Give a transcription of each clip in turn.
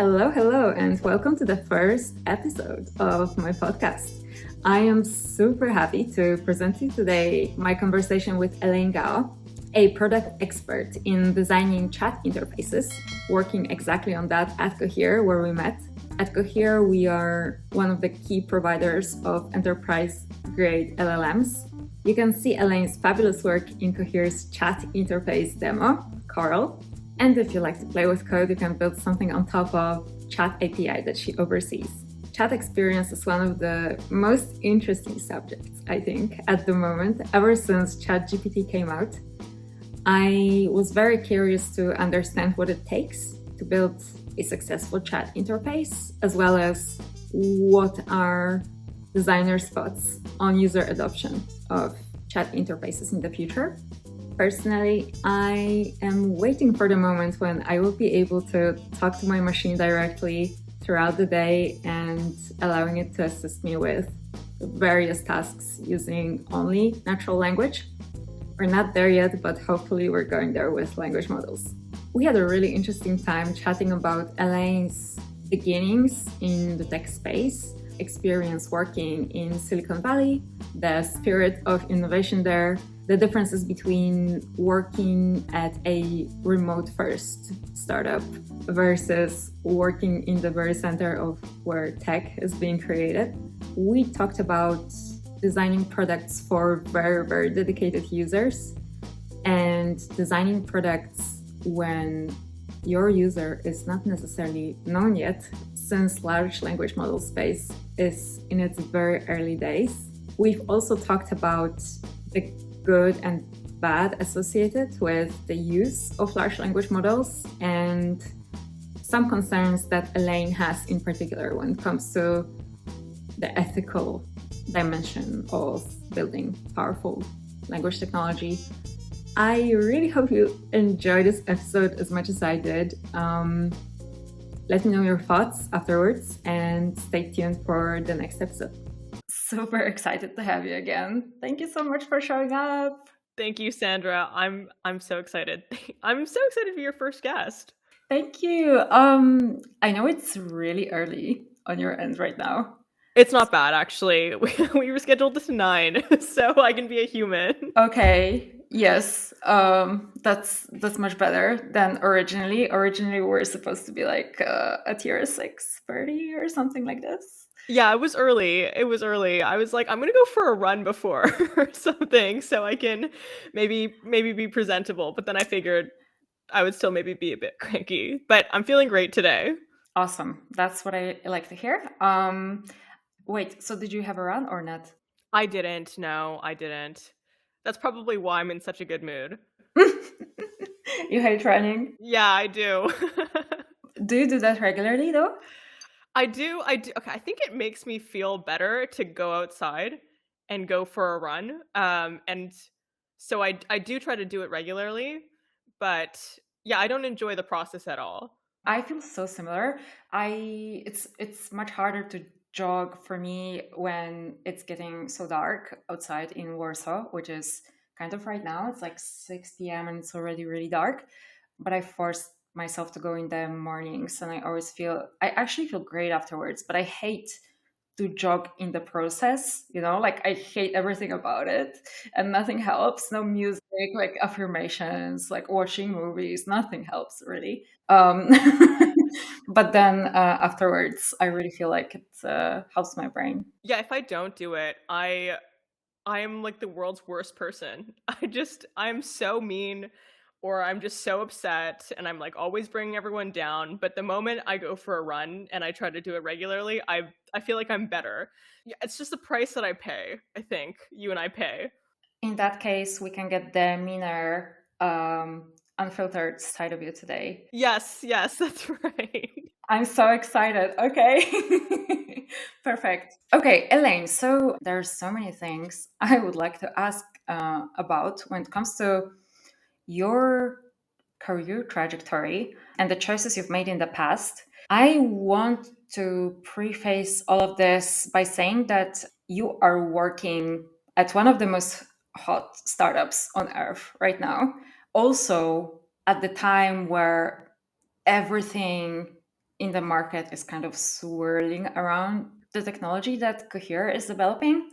Hello, and welcome to the first episode of my podcast. I am super happy to present to you today my conversation with Elaine Gao, a product expert in designing chat interfaces, working exactly on that at Cohere, where we met. At Cohere, we are one of the key providers of enterprise-grade LLMs. You can see Elaine's fabulous work in Cohere's chat interface demo, Coral. And if you like to play with code, you can build something on top of Chat API that she oversees. Chat experience is one of the most interesting subjects, I think, at the moment. Ever since ChatGPT came out, I was very curious to understand what it takes to build a successful chat interface, as well as what are designers' thoughts on user adoption of chat interfaces in the future. Personally, I am waiting for the moment when I will be able to talk to my machine directly throughout the day and allowing it to assist me with various tasks using only natural language. We're not there yet, but hopefully we're going there with language models. We had a really interesting time chatting about Elaine's beginnings in the tech space, experience working in Silicon Valley, the spirit of innovation there, the differences between working at a remote-first startup versus working in the very center of where tech is being created. We talked about designing products for very, very dedicated users and designing products when your user is not necessarily known yet, since large language model space is in its very early days. We've also talked about the good and bad associated with the use of large language models and some concerns that Elaine has in particular when it comes to the ethical dimension of building powerful language technology. I really hope you enjoyed this episode as much as I did. Let me know your thoughts afterwards and stay tuned for the next episode. Super excited to have you again. Thank you so much for showing up. Thank you, Sandra. I'm so excited. I'm so excited to be your first guest. Thank you. I know it's really early on your end right now. It's not bad, actually. We were scheduled to 9, so I can be a human. Okay. Yes. That's much better than originally. Originally, we were supposed to be like at here 6:30 or something like this. Yeah, it was early. I was like, I'm gonna go for a run before or something, so I can maybe be presentable. But then I figured I would still maybe be a bit cranky. But I'm feeling great today. Awesome. That's what I like to hear. Wait, so did you have a run or not? I didn't. No, I didn't. That's probably why I'm in such a good mood. You hate running? Yeah, I do. Do you do that regularly though? I do. Okay, I think it makes me feel better to go outside and go for a run. And so I do try to do it regularly, but yeah, I don't enjoy the process at all. I feel so similar. It's much harder to jog for me when it's getting so dark outside in Warsaw, which is kind of right now. It's like 6 p.m. and it's already really dark. But I forced myself to go in the mornings, and I actually feel great afterwards. But I hate to jog in the process, like I hate everything about it, and nothing helps. No music, like affirmations, like watching movies, nothing helps really. But then afterwards I really feel like it helps my brain. Yeah, if I don't do it, I am like the world's worst person. I'm so mean, or I'm just so upset, and I'm like always bringing everyone down. But the moment I go for a run and I try to do it regularly, I feel like I'm better. Yeah, it's just the price that I pay. I think you and I pay. In that case, we can get the meaner, unfiltered side of you today. Yes, that's right. I'm so excited. Okay. Perfect. Okay, Elaine, so there's so many things I would like to ask about when it comes to your career trajectory and the choices you've made in the past. I want to preface all of this by saying that you are working at one of the most hot startups on earth right now. Also, at the time where everything in the market is kind of swirling around the technology that Cohere is developing.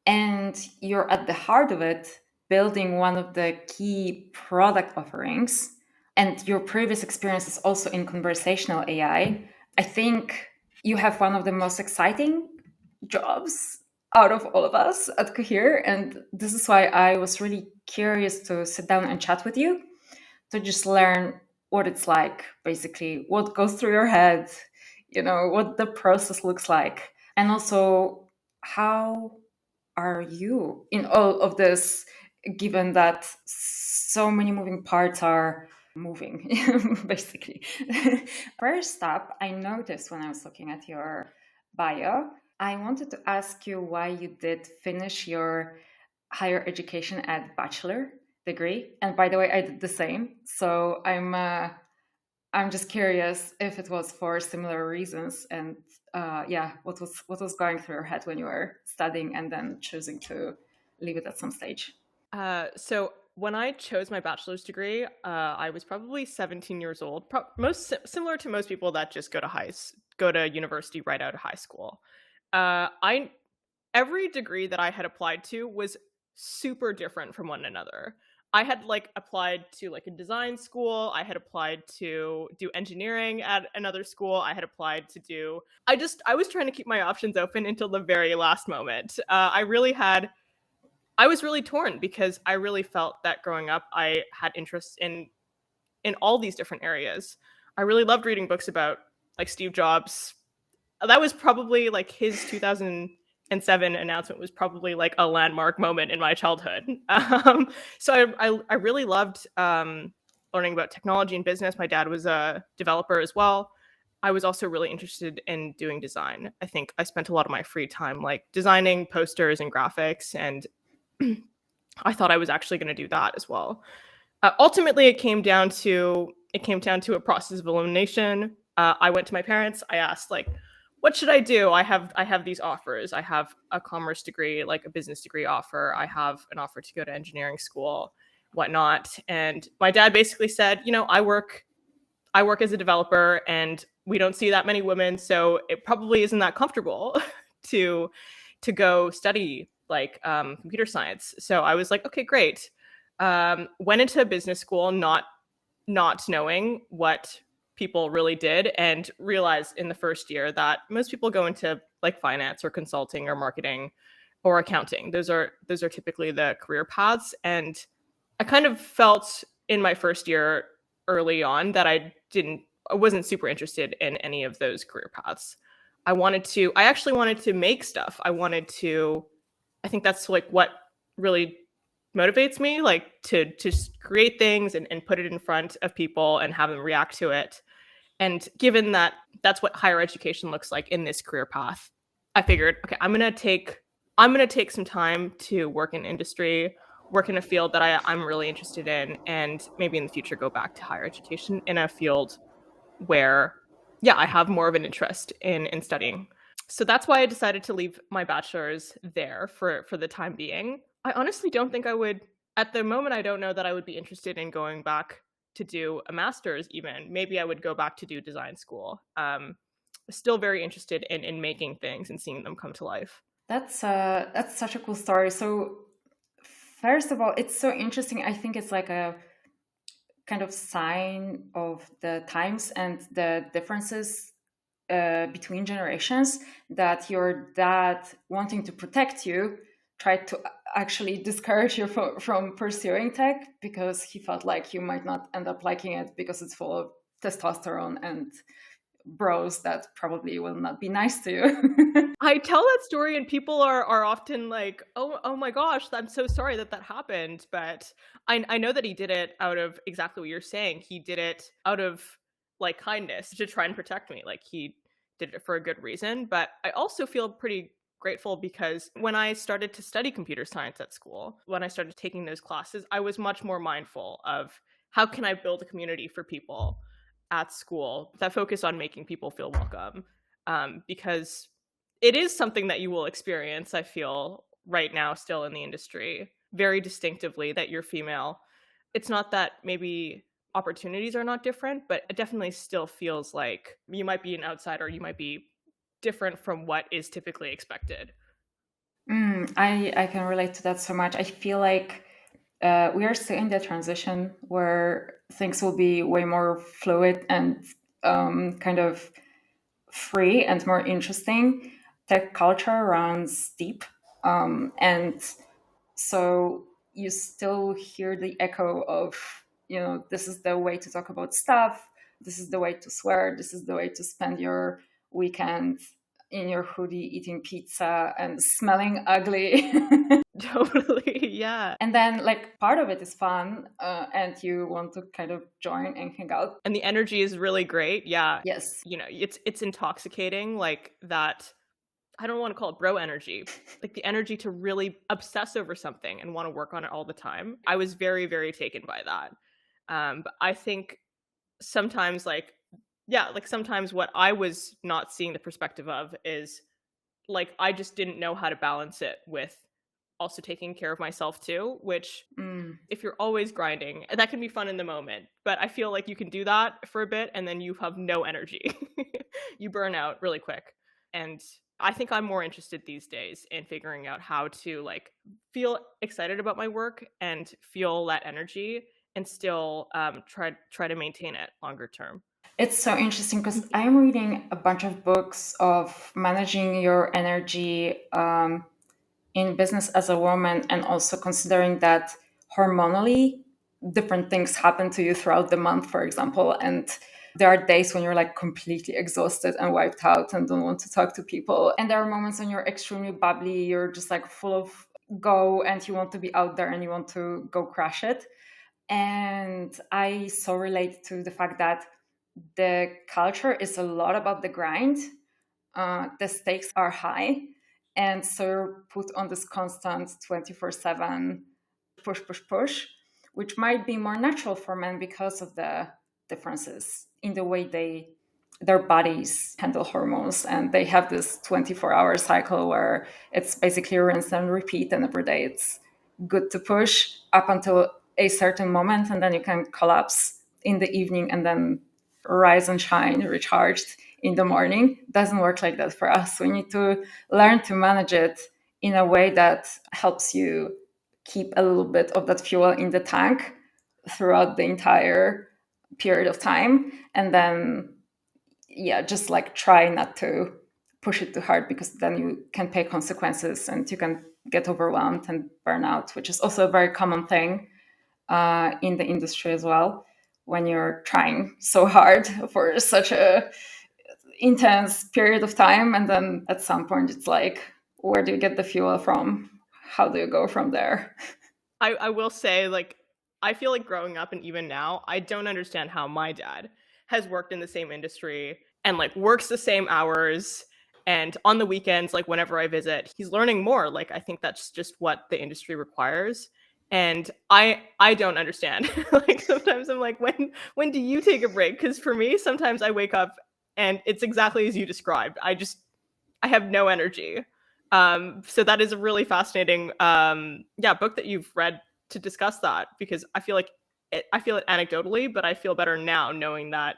And you're at the heart of it, building one of the key product offerings. And your previous experience is also in conversational AI. I think you have one of the most exciting jobs out of all of us at Cohere. And this is why I was really curious to sit down and chat with you to just learn what it's like, basically, what goes through your head, what the process looks like. And also, how are you in all of this, given that so many moving parts are moving, basically? First up, I noticed when I was looking at your bio, I wanted to ask you why you did finish your higher education at bachelor degree. And by the way, I did the same. So I'm just curious if it was for similar reasons, and yeah, what was going through your head when you were studying and then choosing to leave it at some stage? So when I chose my bachelor's degree, I was probably 17 years old. Similar to most people that just go to university right out of high school. I Every degree that I had applied to was super different from one another. I had like applied to like a design school. I had applied to do engineering at another school. I had applied to do. I was trying to keep my options open until the very last moment. I was really torn because I really felt that growing up I had interests in all these different areas. I really loved reading books about like Steve Jobs. That was probably like his 2007 announcement was probably like a landmark moment in my childhood. So I really loved learning about technology and business. My dad was a developer as well. I was also really interested in doing design. I think I spent a lot of my free time like designing posters and graphics, and I thought I was actually going to do that as well. Ultimately, it came down to a process of elimination. I went to my parents. I asked like, "What should I do? I have these offers. I have a commerce degree, like a business degree offer. I have an offer to go to engineering school, whatnot." And my dad basically said, "You know, I work as a developer, and we don't see that many women, so it probably isn't that comfortable to go study like computer science." So I was like, "Okay, great." Went into business school, not knowing what people really did, and realized in the first year that most people go into like finance or consulting or marketing or accounting. Those are typically the career paths, and I kind of felt in my first year early on that I wasn't super interested in any of those career paths. I actually wanted to make stuff. I think that's like what really motivates me, like to just create things and put it in front of people and have them react to it. And given that that's what higher education looks like in this career path, I figured, okay, I'm gonna take some time to work in industry, work in a field that I'm really interested in, and maybe in the future go back to higher education in a field where, yeah, I have more of an interest in studying. So that's why I decided to leave my bachelor's there for the time being. I honestly don't think I would at the moment. I don't know that I would be interested in going back to do a master's even. Maybe I would go back to do design school. Still very interested in making things and seeing them come to life. That's such a cool story. So first of all, it's so interesting. I think it's like a kind of sign of the times and the differences between generations, that your dad, wanting to protect you, tried to actually discourage you from pursuing tech because he felt like you might not end up liking it because it's full of testosterone and bros that probably will not be nice to you. I tell that story and people are often like, oh my gosh, I'm so sorry that happened. But I know that he did it out of exactly what you're saying. He did it out of like kindness to try and protect me. Like he did it for a good reason. But I also feel pretty grateful because when I started to study computer science at school, when I started taking those classes, I was much more mindful of how can I build a community for people at school that focus on making people feel welcome. Because it is something that you will experience, I feel, right now still in the industry very distinctively, that you're female. It's not that maybe opportunities are not different, but it definitely still feels like you might be an outsider, you might be different from what is typically expected. I can relate to that so much. I feel like we are still in the transition where things will be way more fluid and kind of free and more interesting. Tech culture runs deep, and so you still hear the echo of, this is the way to talk about stuff, this is the way to swear, this is the way to spend your weekend in your hoodie eating pizza and smelling ugly. Totally, yeah. And then like part of it is fun, and you want to kind of join and hang out. And the energy is really great. Yeah. Yes. It's intoxicating, like that. I don't want to call it bro energy, like the energy to really obsess over something and want to work on it all the time. I was very, very taken by that. But I think sometimes, sometimes what I was not seeing the perspective of is like I just didn't know how to balance it with also taking care of myself too, which if you're always grinding, that can be fun in the moment, but I feel like you can do that for a bit and then you have no energy. You burn out really quick. And I think I'm more interested these days in figuring out how to like feel excited about my work and feel that energy and still try to maintain it longer term. It's so interesting because I'm reading a bunch of books of managing your energy in business as a woman, and also considering that hormonally different things happen to you throughout the month, for example. And there are days when you're like completely exhausted and wiped out and don't want to talk to people. And there are moments when you're extremely bubbly, you're just like full of go and you want to be out there and you want to go crush it. And I so relate to the fact that the culture is a lot about the grind. The stakes are high. And so you're put on this constant 24/7 push, push, push, which might be more natural for men because of the differences in the way their bodies handle hormones. And they have this 24-hour cycle where it's basically rinse and repeat. And every day it's good to push up until a certain moment. And then you can collapse in the evening and then rise and shine recharged in the morning. Doesn't work like that for us. We need to learn to manage it in a way that helps you keep a little bit of that fuel in the tank throughout the entire period of time. And then, just like try not to push it too hard, because then you can pay consequences and you can get overwhelmed and burn out, which is also a very common thing in the industry as well, when you're trying so hard for such a intense period of time, and then at some point it's like, where do you get the fuel from? How do you go from there? I will say, like, I feel like growing up and even now, I don't understand how my dad has worked in the same industry and like works the same hours. And on the weekends, like whenever I visit, he's learning more. Like, I think that's just what the industry requires. And I don't understand. Like sometimes I'm like, when do you take a break? Because for me, sometimes I wake up and it's exactly as you described. I have no energy. So that is a really fascinating book that you've read to discuss that, because I feel it anecdotally, but I feel better now knowing that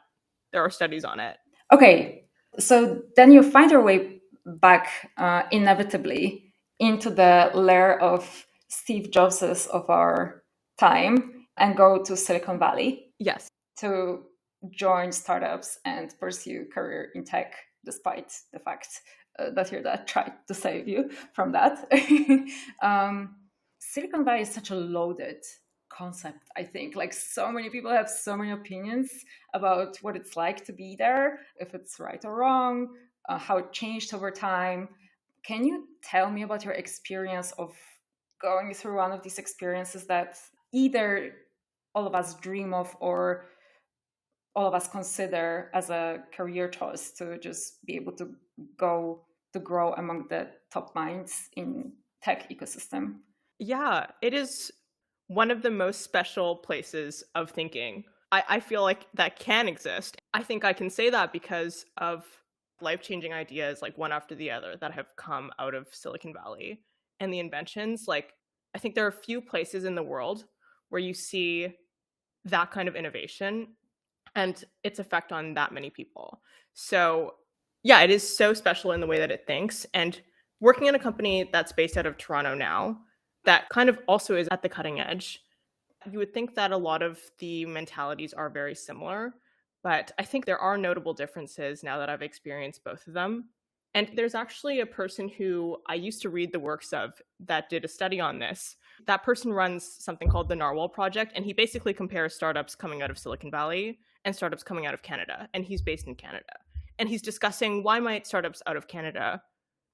there are studies on it. Okay, so then you find your way back inevitably into the lair of Steve Jobses of our time and go to Silicon Valley. Yes. To join startups and pursue career in tech, despite the fact that your dad tried to save you from that. Silicon Valley is such a loaded concept, I think. Like, so many people have so many opinions about what it's like to be there, if it's right or wrong, how it changed over time. Can you tell me about your experience of going through one of these experiences that either all of us dream of or all of us consider as a career choice, to just be able to go to grow among the top minds in tech ecosystem? Yeah, it is one of the most special places of thinking. I feel like that can exist. I think I can say that because of life-changing ideas, like one after the other, that have come out of Silicon Valley. And the inventions, like, I think there are a few places in the world where you see that kind of innovation and its effect on that many people. So, yeah, it is so special in the way that it thinks. And working in a company that's based out of Toronto now, that kind of also is at the cutting edge. You would think that a lot of the mentalities are very similar, but I think there are notable differences now that I've experienced both of them. And there's actually a person who I used to read the works of that did a study on this. That person runs something called the Narwhal Project, and he basically compares startups coming out of Silicon Valley and startups coming out of Canada. And he's based in Canada. And he's discussing why might startups out of Canada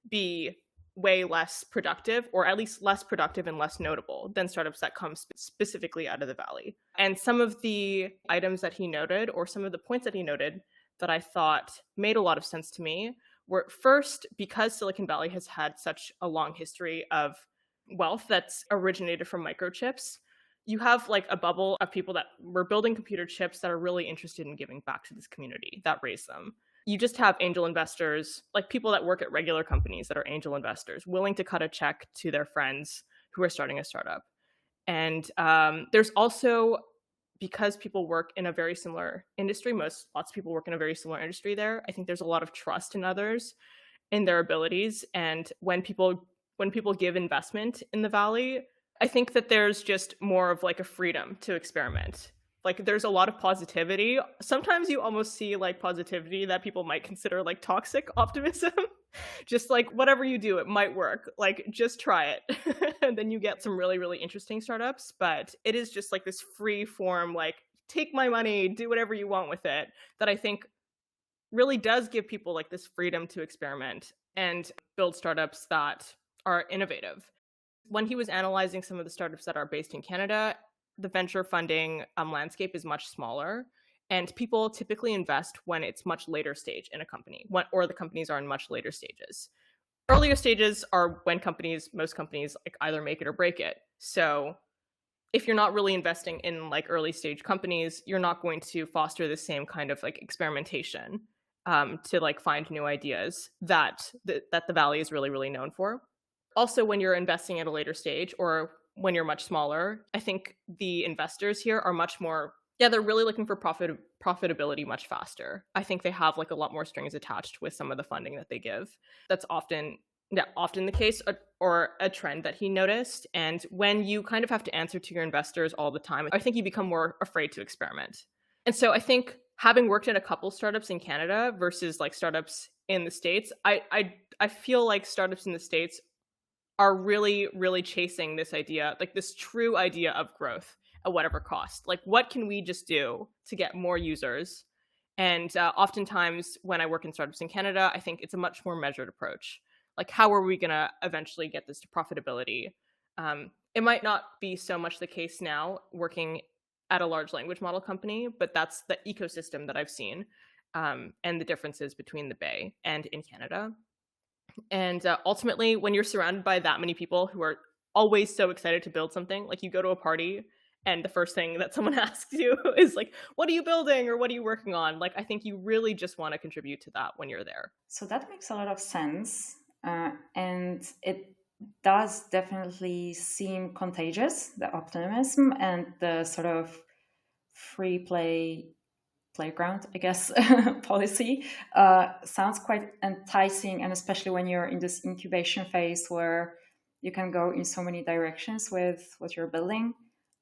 be way less productive, or at least less productive and less notable than startups that come specifically out of the Valley. And some of the items that he noted, or some of the points that he noted that I thought made a lot of sense to me, were first, because Silicon Valley has had such a long history of wealth that's originated from microchips, you have like a bubble of people that were building computer chips that are really interested in giving back to this community that raised them. You just have angel investors, like people that work at regular companies that are angel investors, willing to cut a check to their friends who are starting a startup. And there's also, because people work in a very similar industry, lots of people work in a very similar industry there, I think there's a lot of trust in others, in their abilities. And when people give investment in the Valley, I think that there's just more of like a freedom to experiment. Like there's a lot of positivity. Sometimes you almost see like positivity that people might consider like toxic optimism. Just like whatever you do, it might work. Like just try it. And then you get some really, really interesting startups. But it is just like this free form, like take my money, do whatever you want with it, that I think really does give people like this freedom to experiment and build startups that are innovative. When he was analyzing some of the startups that are based in Canada, the venture funding landscape is much smaller, and people typically invest when it's much later stage in a company, or the companies are in much later stages. Earlier stages are when most companies like either make it or break it. So if you're not really investing in like early stage companies, you're not going to foster the same kind of like experimentation to like find new ideas that the Valley is really, really known for. Also, when you're investing at a later stage, or when you're much smaller, I think the investors here are much more, they're really looking for profitability much faster. I think they have like a lot more strings attached with some of the funding that they give. That's often the case, or a trend that he noticed. And when you kind of have to answer to your investors all the time, I think you become more afraid to experiment. And so I think having worked at a couple startups in Canada versus like startups in the States, I feel like startups in the States are really, really chasing this idea, like this true idea of growth at whatever cost. Like, what can we just do to get more users? And oftentimes, when I work in startups in Canada, I think it's a much more measured approach. Like, how are we going to eventually get this to profitability? It might not be so much the case now working at a large language model company, but that's the ecosystem that I've seen, and the differences between the Bay and in Canada. And ultimately, when you're surrounded by that many people who are always so excited to build something, like you go to a party and the first thing that someone asks you is like, what are you building, or what are you working on? Like, I think you really just want to contribute to that when you're there. So that makes a lot of sense. And it does definitely seem contagious, the optimism and the sort of free playground, I guess, policy sounds quite enticing. And especially when you're in this incubation phase where you can go in so many directions with what you're building,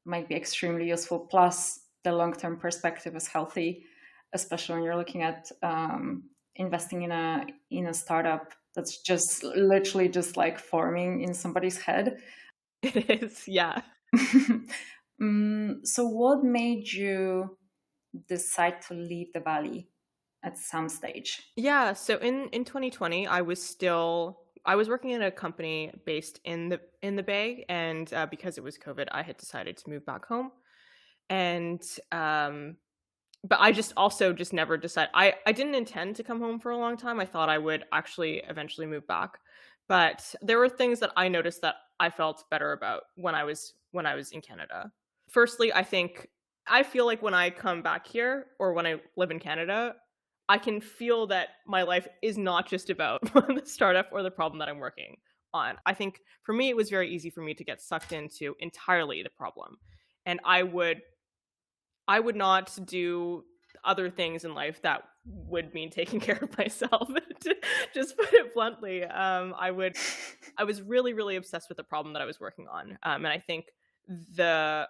might be extremely useful. Plus, the long-term perspective is healthy, especially when you're looking at investing in a startup that's just literally just like forming in somebody's head. It is, yeah. So what made you decide to leave the Valley at some stage? Yeah, so in 2020, I was working in a company based in the Bay, and because it was COVID, I had decided to move back home. And but I just never decided. I didn't intend to come home for a long time. I thought I would actually eventually move back. But there were things that I noticed that I felt better about when I was in Canada. Firstly, I feel like when I come back here, or when I live in Canada, I can feel that my life is not just about the startup or the problem that I'm working on. I think for me, it was very easy for me to get sucked into entirely the problem. And I would I would not do other things in life that would mean taking care of myself. To just put it bluntly, I was really, really obsessed with the problem that I was working on, and I think the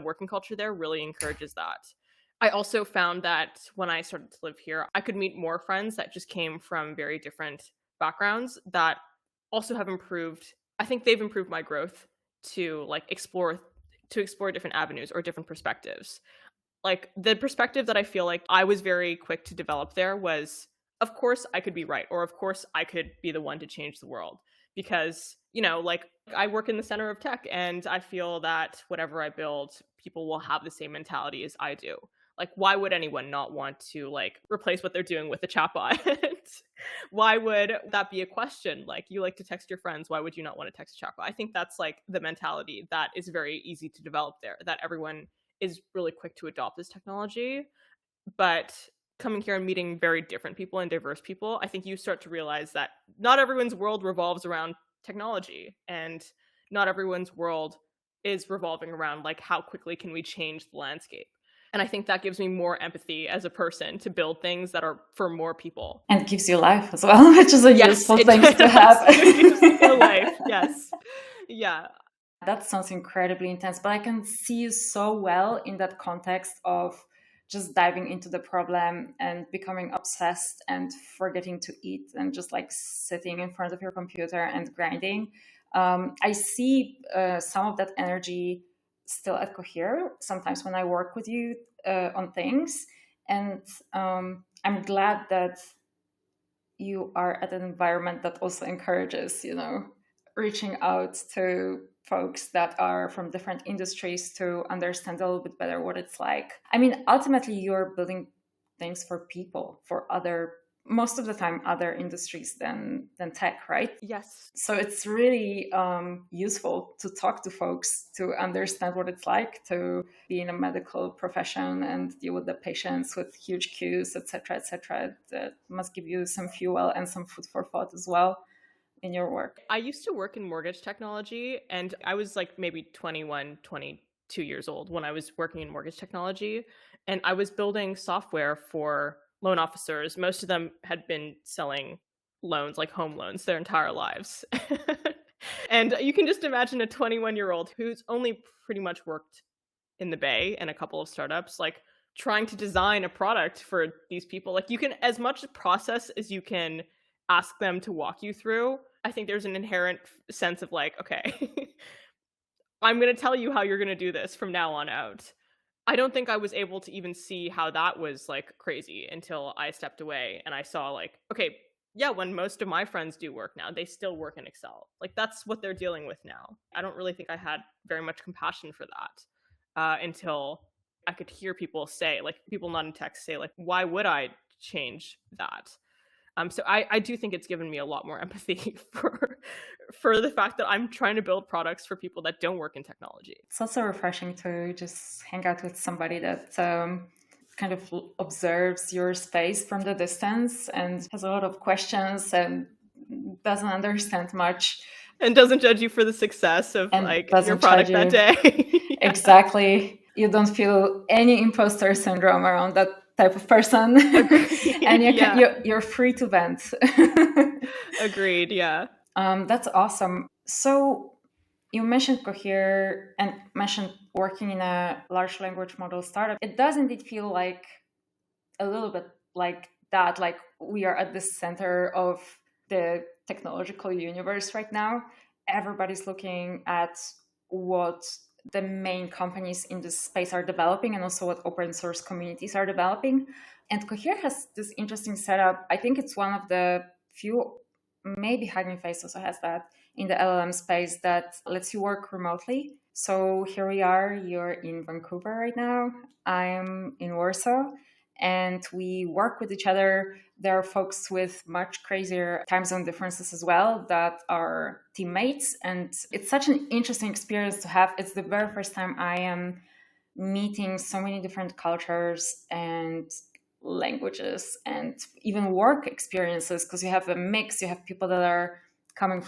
working culture there really encourages that. I also found that when I started to live here, I could meet more friends that just came from very different backgrounds that also have improved. I think they've improved my growth to like explore different avenues or different perspectives. Like the perspective that I feel like I was very quick to develop there was, of course I could be right, or of course I could be the one to change the world. Because, like I work in the center of tech and I feel that whatever I build, people will have the same mentality as I do. Like, why would anyone not want to like replace what they're doing with a chatbot? Why would that be a question? Like, you like to text your friends, why would you not want to text a chatbot? I think that's like the mentality that is very easy to develop there, that everyone is really quick to adopt this technology. But coming here and meeting very different people and diverse people, I think you start to realize that not everyone's world revolves around technology, and not everyone's world is revolving around like how quickly can we change the landscape. And I think that gives me more empathy as a person to build things that are for more people. And gives you life as well, which is a useful thing to have. It gives you life, yes. Yeah. That sounds incredibly intense, but I can see you so well in that context of just diving into the problem and becoming obsessed and forgetting to eat and just like sitting in front of your computer and grinding. I see some of that energy still at Cohere sometimes when I work with you on things. And I'm glad that you are at an environment that also encourages, reaching out to folks that are from different industries to understand a little bit better what it's like. I mean, ultimately, you're building things for people, for most of the time, other industries than tech, right? Yes. So it's really useful to talk to folks to understand what it's like to be in a medical profession and deal with the patients with huge queues, etc., etc. That must give you some fuel and some food for thought as well in your work. I used to work in mortgage technology, and I was like maybe 21, 22 years old when I was working in mortgage technology, and I was building software for loan officers. Most of them had been selling loans, like home loans, their entire lives. And you can just imagine a 21-year-old who's only pretty much worked in the Bay and a couple of startups, like trying to design a product for these people. Like, you can, as much process as you can ask them to walk you through, I think there's an inherent sense of like, okay, I'm going to tell you how you're going to do this from now on out. I don't think I was able to even see how that was like crazy until I stepped away and I saw like, okay, yeah, when most of my friends do work now, they still work in Excel. Like, that's what they're dealing with now. I don't really think I had very much compassion for that until I could hear people say, like, people not in tech say, like, why would I change that? So I do think it's given me a lot more empathy for the fact that I'm trying to build products for people that don't work in technology. It's also refreshing to just hang out with somebody that kind of observes your space from the distance and has a lot of questions and doesn't understand much. And doesn't judge you for the success of like your product that day. Yeah. Exactly. You don't feel any imposter syndrome around that type of person. And you're free to vent. Agreed, yeah. That's awesome. So you mentioned Cohere and mentioned working in a large language model startup. It does indeed feel like a little bit like that, like we are at the center of the technological universe right now. Everybody's looking at what the main companies in this space are developing and also what open source communities are developing. And Cohere has this interesting setup. I think it's one of the few, maybe Hugging Face also has that in the LLM space, that lets you work remotely. So here we are, you're in Vancouver right now. I'm in Warsaw. And we work with each other. There are folks with much crazier time zone differences as well that are teammates. And it's such an interesting experience to have. It's the very first time I am meeting so many different cultures and languages and even work experiences, because you have a mix. You have people that are coming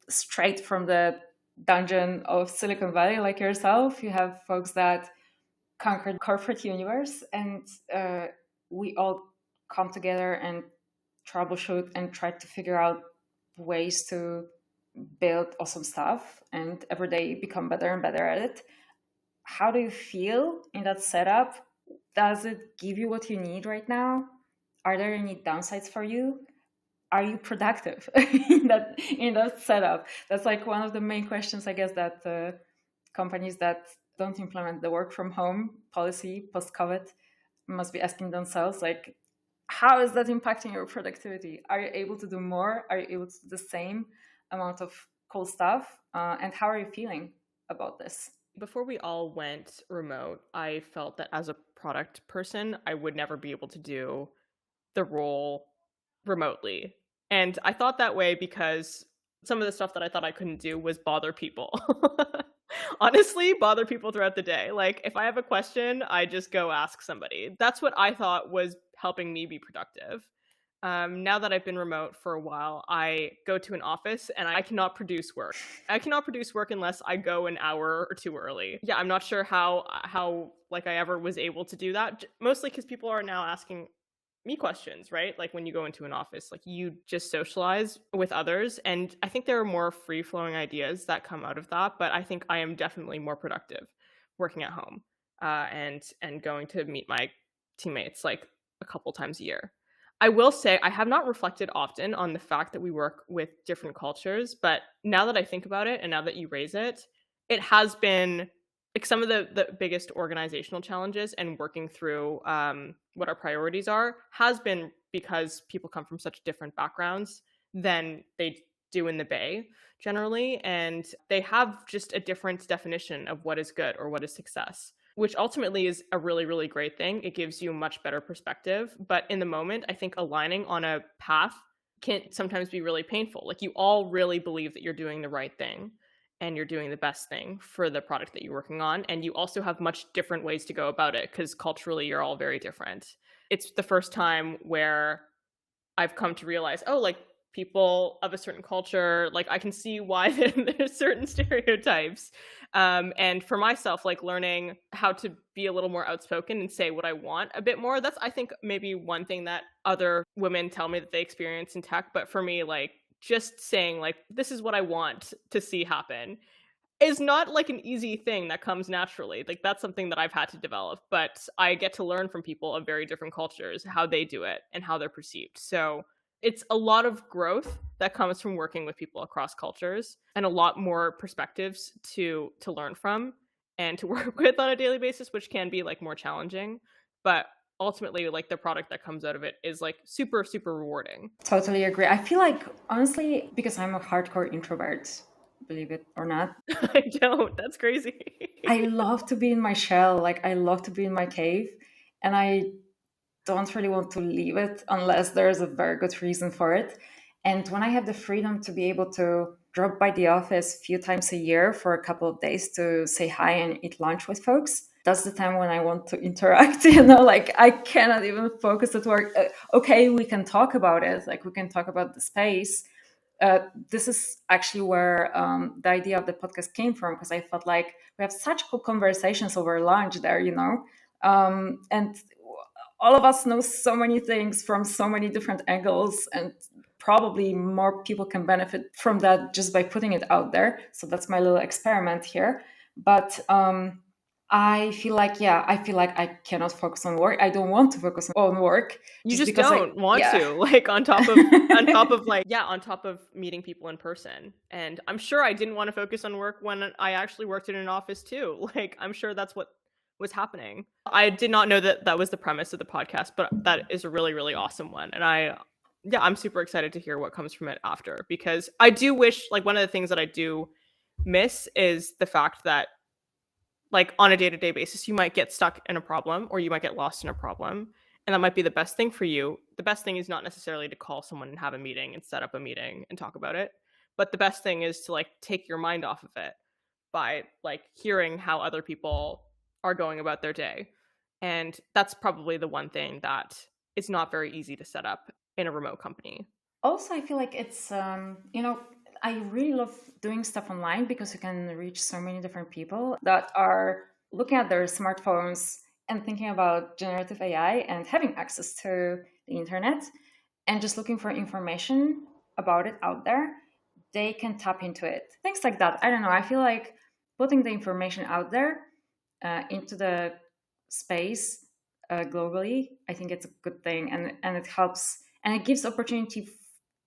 straight from the dungeon of Silicon Valley, like yourself. You have folks that conquered corporate universe, and we all come together and troubleshoot and try to figure out ways to build awesome stuff and every day become better and better at it. How do you feel in that setup? Does it give you what you need right now? Are there any downsides for you? Are you productive in that setup? That's like one of the main questions, I guess, that companies that don't implement the work from home policy post-COVID must be asking themselves, like, how is that impacting your productivity? Are you able to do more? Are you able to do the same amount of cool stuff? And how are you feeling about this? Before we all went remote, I felt that as a product person, I would never be able to do the role remotely. And I thought that way because some of the stuff that I thought I couldn't do was bother people. Honestly, bother people throughout the day. Like, if I have a question, I just go ask somebody. That's what I thought was helping me be productive. Now that I've been remote for a while, I go to an office and I cannot produce work. I cannot produce work unless I go an hour or two early. Yeah, I'm not sure how like I ever was able to do that. Mostly because people are now asking me questions, right? Like when you go into an office, like you just socialize with others. And I think there are more free-flowing ideas that come out of that. But I think I am definitely more productive working at home and going to meet my teammates like a couple times a year. I will say I have not reflected often on the fact that we work with different cultures, but now that I think about it and now that you raise it, it has been like some of the biggest organizational challenges and working through what our priorities are has been because people come from such different backgrounds than they do in the Bay generally, and they have just a different definition of what is good or what is success, which ultimately is a really, really great thing. It gives you a much better perspective. But in the moment, I think aligning on a path can sometimes be really painful. Like you all really believe that you're doing the right thing and you're doing the best thing for the product that you're working on. And you also have much different ways to go about it because culturally you're all very different. It's the first time where I've come to realize, oh, like people of a certain culture, like I can see why there's certain stereotypes. And for myself, like learning how to be a little more outspoken and say what I want a bit more. That's, I think, maybe one thing that other women tell me that they experience in tech. But for me, like just saying like, this is what I want to see happen is not like an easy thing that comes naturally. Like that's something that I've had to develop, but I get to learn from people of very different cultures, how they do it and how they're perceived. So it's a lot of growth that comes from working with people across cultures and a lot more perspectives to learn from and to work with on a daily basis, which can be like more challenging. But ultimately, like the product that comes out of it is like super, super rewarding. Totally agree. I feel like, honestly, because I'm a hardcore introvert, believe it or not, I don't. That's crazy. I love to be in my shell. Like, I love to be in my cave. And I don't really want to leave it unless there's a very good reason for it. And when I have the freedom to be able to drop by the office a few times a year for a couple of days to say hi and eat lunch with folks, that's the time when I want to interact. Like I cannot even focus at work. Okay, we can talk about it. Like we can talk about the space. This is actually where the idea of the podcast came from, because I felt like we have such cool conversations over lunch there, and all of us know so many things from so many different angles, and probably more people can benefit from that just by putting it out there. So that's my little experiment here. But I feel like I cannot focus on work. I don't want to focus on work. You just don't want to, like on top of on top of meeting people in person. And I'm sure I didn't want to focus on work when I actually worked in an office too. Like I'm sure that's what was happening. I did not know that was the premise of the podcast, but that is a really, really awesome one. And I'm super excited to hear what comes from it after, because I do wish, like one of the things that I do miss is the fact that like on a day-to-day basis, you might get stuck in a problem or you might get lost in a problem. And that might be the best thing for you. The best thing is not necessarily to call someone and have a meeting and set up a meeting and talk about it. But the best thing is to like take your mind off of it by like hearing how other people are going about their day. And that's probably the one thing that is not very easy to set up in a remote company. Also, I feel like it's, I really love doing stuff online because you can reach so many different people that are looking at their smartphones and thinking about generative AI and having access to the internet and just looking for information about it out there, they can tap into it. Things like that. I don't know. I feel like putting the information out there into the space globally, I think it's a good thing, and it helps, and it gives opportunity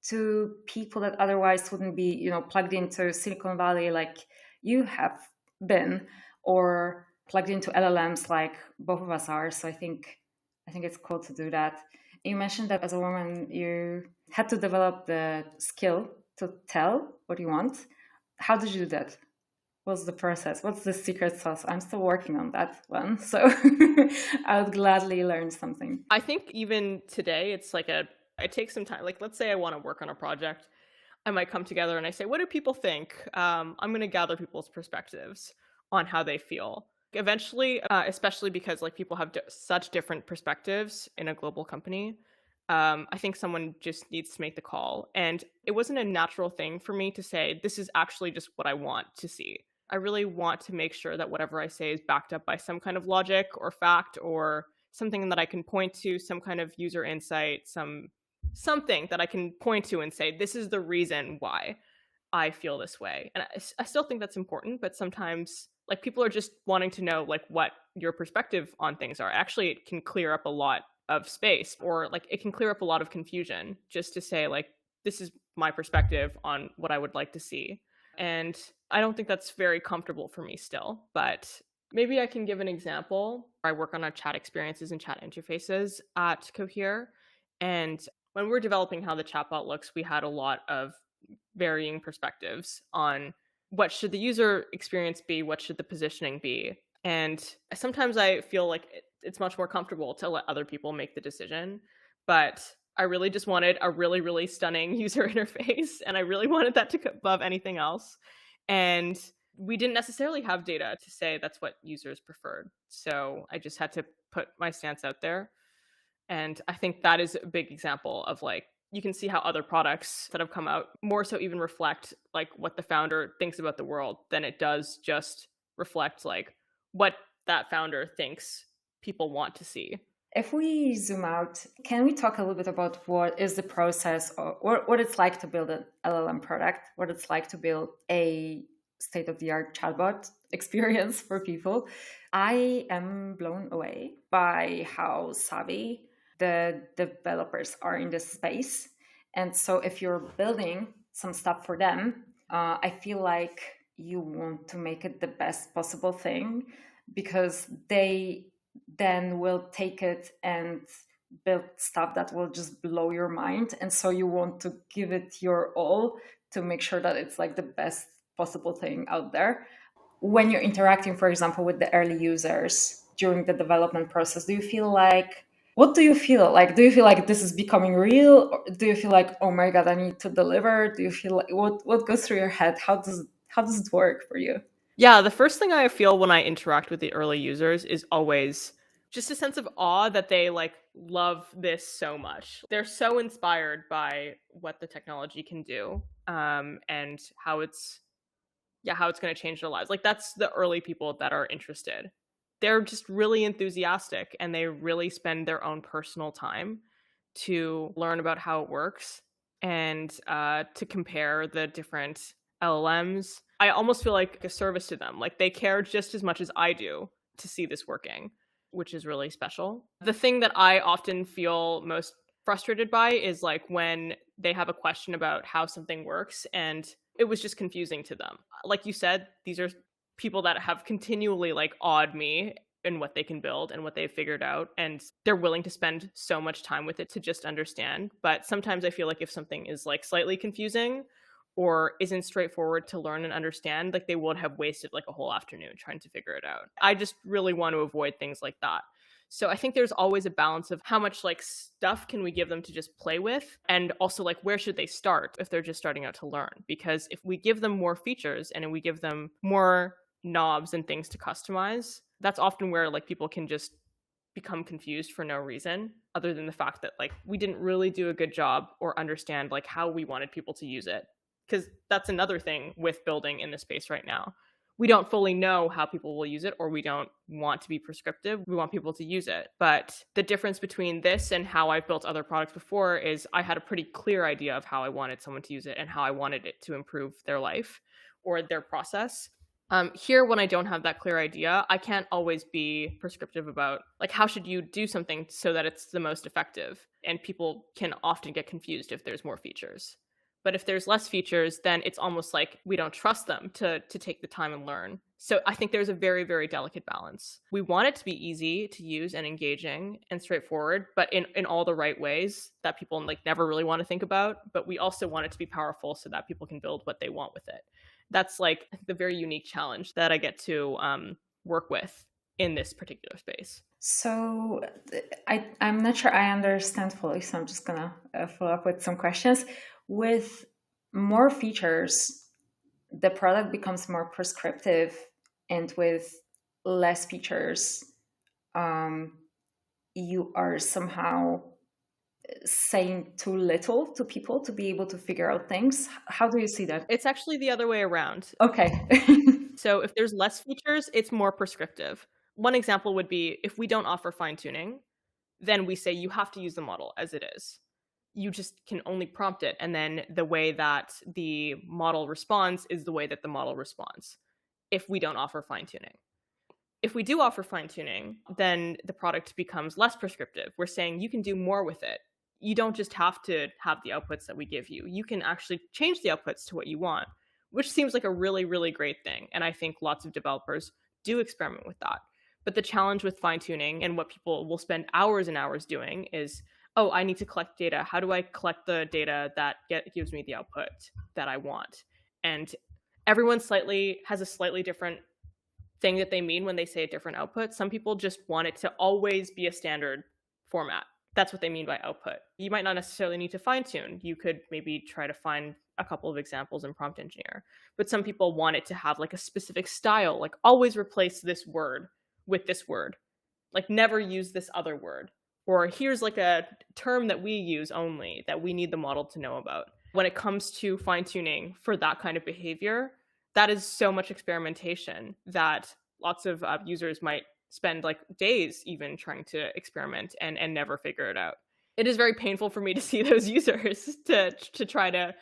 to people that otherwise wouldn't be, plugged into Silicon Valley like you have been, or plugged into LLMs like both of us are. So I think it's cool to do that. You mentioned that as a woman, you had to develop the skill to tell what you want. How did you do that? What's the process? What's the secret sauce? I'm still working on that one. So I would gladly learn something. I think even today, it's like it takes some time. Like, let's say I want to work on a project. I might come together and I say, what do people think? I'm going to gather people's perspectives on how they feel. Eventually, especially because like people have such different perspectives in a global company, I think someone just needs to make the call. And it wasn't a natural thing for me to say, this is actually just what I want to see. I really want to make sure that whatever I say is backed up by some kind of logic or fact or something that I can point to, some kind of user insight, something that I can point to and say, this is the reason why I feel this way. And I still think that's important, but sometimes like people are just wanting to know like what your perspective on things are. Actually, it can clear up a lot of space, or like it can clear up a lot of confusion just to say like, this is my perspective on what I would like to see. And I don't think that's very comfortable for me still, but maybe I can give an example. I work on our chat experiences and chat interfaces at Cohere. And when we're developing how the chatbot looks, we had a lot of varying perspectives on what should the user experience be, what should the positioning be. And sometimes I feel like it's much more comfortable to let other people make the decision. But I really just wanted a really, really stunning user interface, and I really wanted that to go above anything else. And we didn't necessarily have data to say that's what users preferred. So I just had to put my stance out there. And I think that is a big example of like, you can see how other products that have come out more so even reflect like what the founder thinks about the world than it does just reflect like what that founder thinks people want to see. If we zoom out, can we talk a little bit about what is the process or what it's like to build an LLM product, what it's like to build a state-of-the-art chatbot experience for people? I am blown away by how savvy the developers are in this space. And so if you're building some stuff for them, I feel like you want to make it the best possible thing, because they then will take it and build stuff that will just blow your mind. And so you want to give it your all to make sure that it's like the best possible thing out there. When you're interacting, for example, with the early users during the development process, what do you feel like? Do you feel like this is becoming real? Or do you feel like, oh my God, I need to deliver? Do you feel like, what goes through your head? How does it work for you? Yeah, the first thing I feel when I interact with the early users is always just a sense of awe that they like love this so much. They're so inspired by what the technology can do, and how it's going to change their lives. Like that's the early people that are interested. They're just really enthusiastic, and they really spend their own personal time to learn about how it works and to compare the different LLMs. I almost feel like a service to them. Like they care just as much as I do to see this working, which is really special. The thing that I often feel most frustrated by is like when they have a question about how something works and it was just confusing to them. Like you said, these are people that have continually like awed me in what they can build and what they've figured out, and they're willing to spend so much time with it to just understand. But sometimes I feel like if something is like slightly confusing or isn't straightforward to learn and understand, like they would have wasted like a whole afternoon trying to figure it out. I just really want to avoid things like that. So I think there's always a balance of how much like stuff can we give them to just play with, and also like where should they start if they're just starting out to learn? Because if we give them more features and we give them more knobs and things to customize, that's often where like people can just become confused for no reason other than the fact that like we didn't really do a good job or understand like how we wanted people to use it. Because that's another thing with building in the space right now. we don't fully know how people will use it, or we don't want to be prescriptive. We want people to use it. But the difference between this and how I've built other products before is I had a pretty clear idea of how I wanted someone to use it and how I wanted it to improve their life or their process. Here, when I don't have that clear idea, I can't always be prescriptive about like how should you do something so that it's the most effective. And people can often get confused if there's more features. But if there's less features, then it's almost like we don't trust them to take the time and learn. So I think there's a very, very delicate balance. We want it to be easy to use and engaging and straightforward, but in all the right ways that people like never really want to think about. But we also want it to be powerful so that people can build what they want with it. That's like the very unique challenge that I get to work with in this particular space. So I'm not sure I understand fully, so I'm just gonna follow up with some questions. With more features, the product becomes more prescriptive, and with less features, you are somehow saying too little to people to be able to figure out things. How do you see that? It's actually the other way around. Okay. So if there's less features, it's more prescriptive. One example would be if we don't offer fine-tuning, then we say you have to use the model as it is. You just can only prompt it, and then the way that the model responds is the way that the model responds if we don't offer fine-tuning. If we do offer fine-tuning, then the product becomes less prescriptive. We're saying you can do more with it. You don't just have to have the outputs that we give you. You can actually change the outputs to what you want, which seems like a really, really great thing. And I think lots of developers do experiment with that. But the challenge with fine-tuning and what people will spend hours and hours doing is, oh, I need to collect data. How do I collect the data that gives me the output that I want? And everyone has a slightly different thing that they mean when they say a different output. Some people just want it to always be a standard format. That's what they mean by output. You might not necessarily need to fine-tune. You could maybe try to find a couple of examples in prompt engineer. But some people want it to have like a specific style, like always replace this word with this word, like never use this other word. Or here's like a term that we use only that we need the model to know about. When it comes to fine-tuning for that kind of behavior, that is so much experimentation that lots of users might spend like days even trying to experiment and never figure it out. It is very painful for me to see those users to try to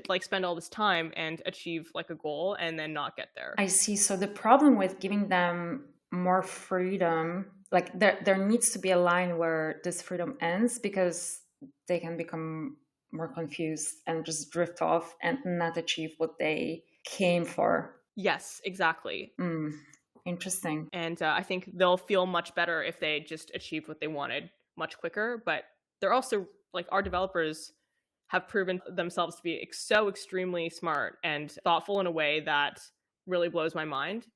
like spend all this time and achieve like a goal and then not get there. I see. So the problem with giving them more freedom, like there needs to be a line where this freedom ends, because they can become more confused and just drift off and not achieve what they came for. Yes, exactly. Interesting. And I think they'll feel much better if they just achieved what they wanted much quicker. But they're also like, our developers have proven themselves to be so extremely smart and thoughtful in a way that really blows my mind.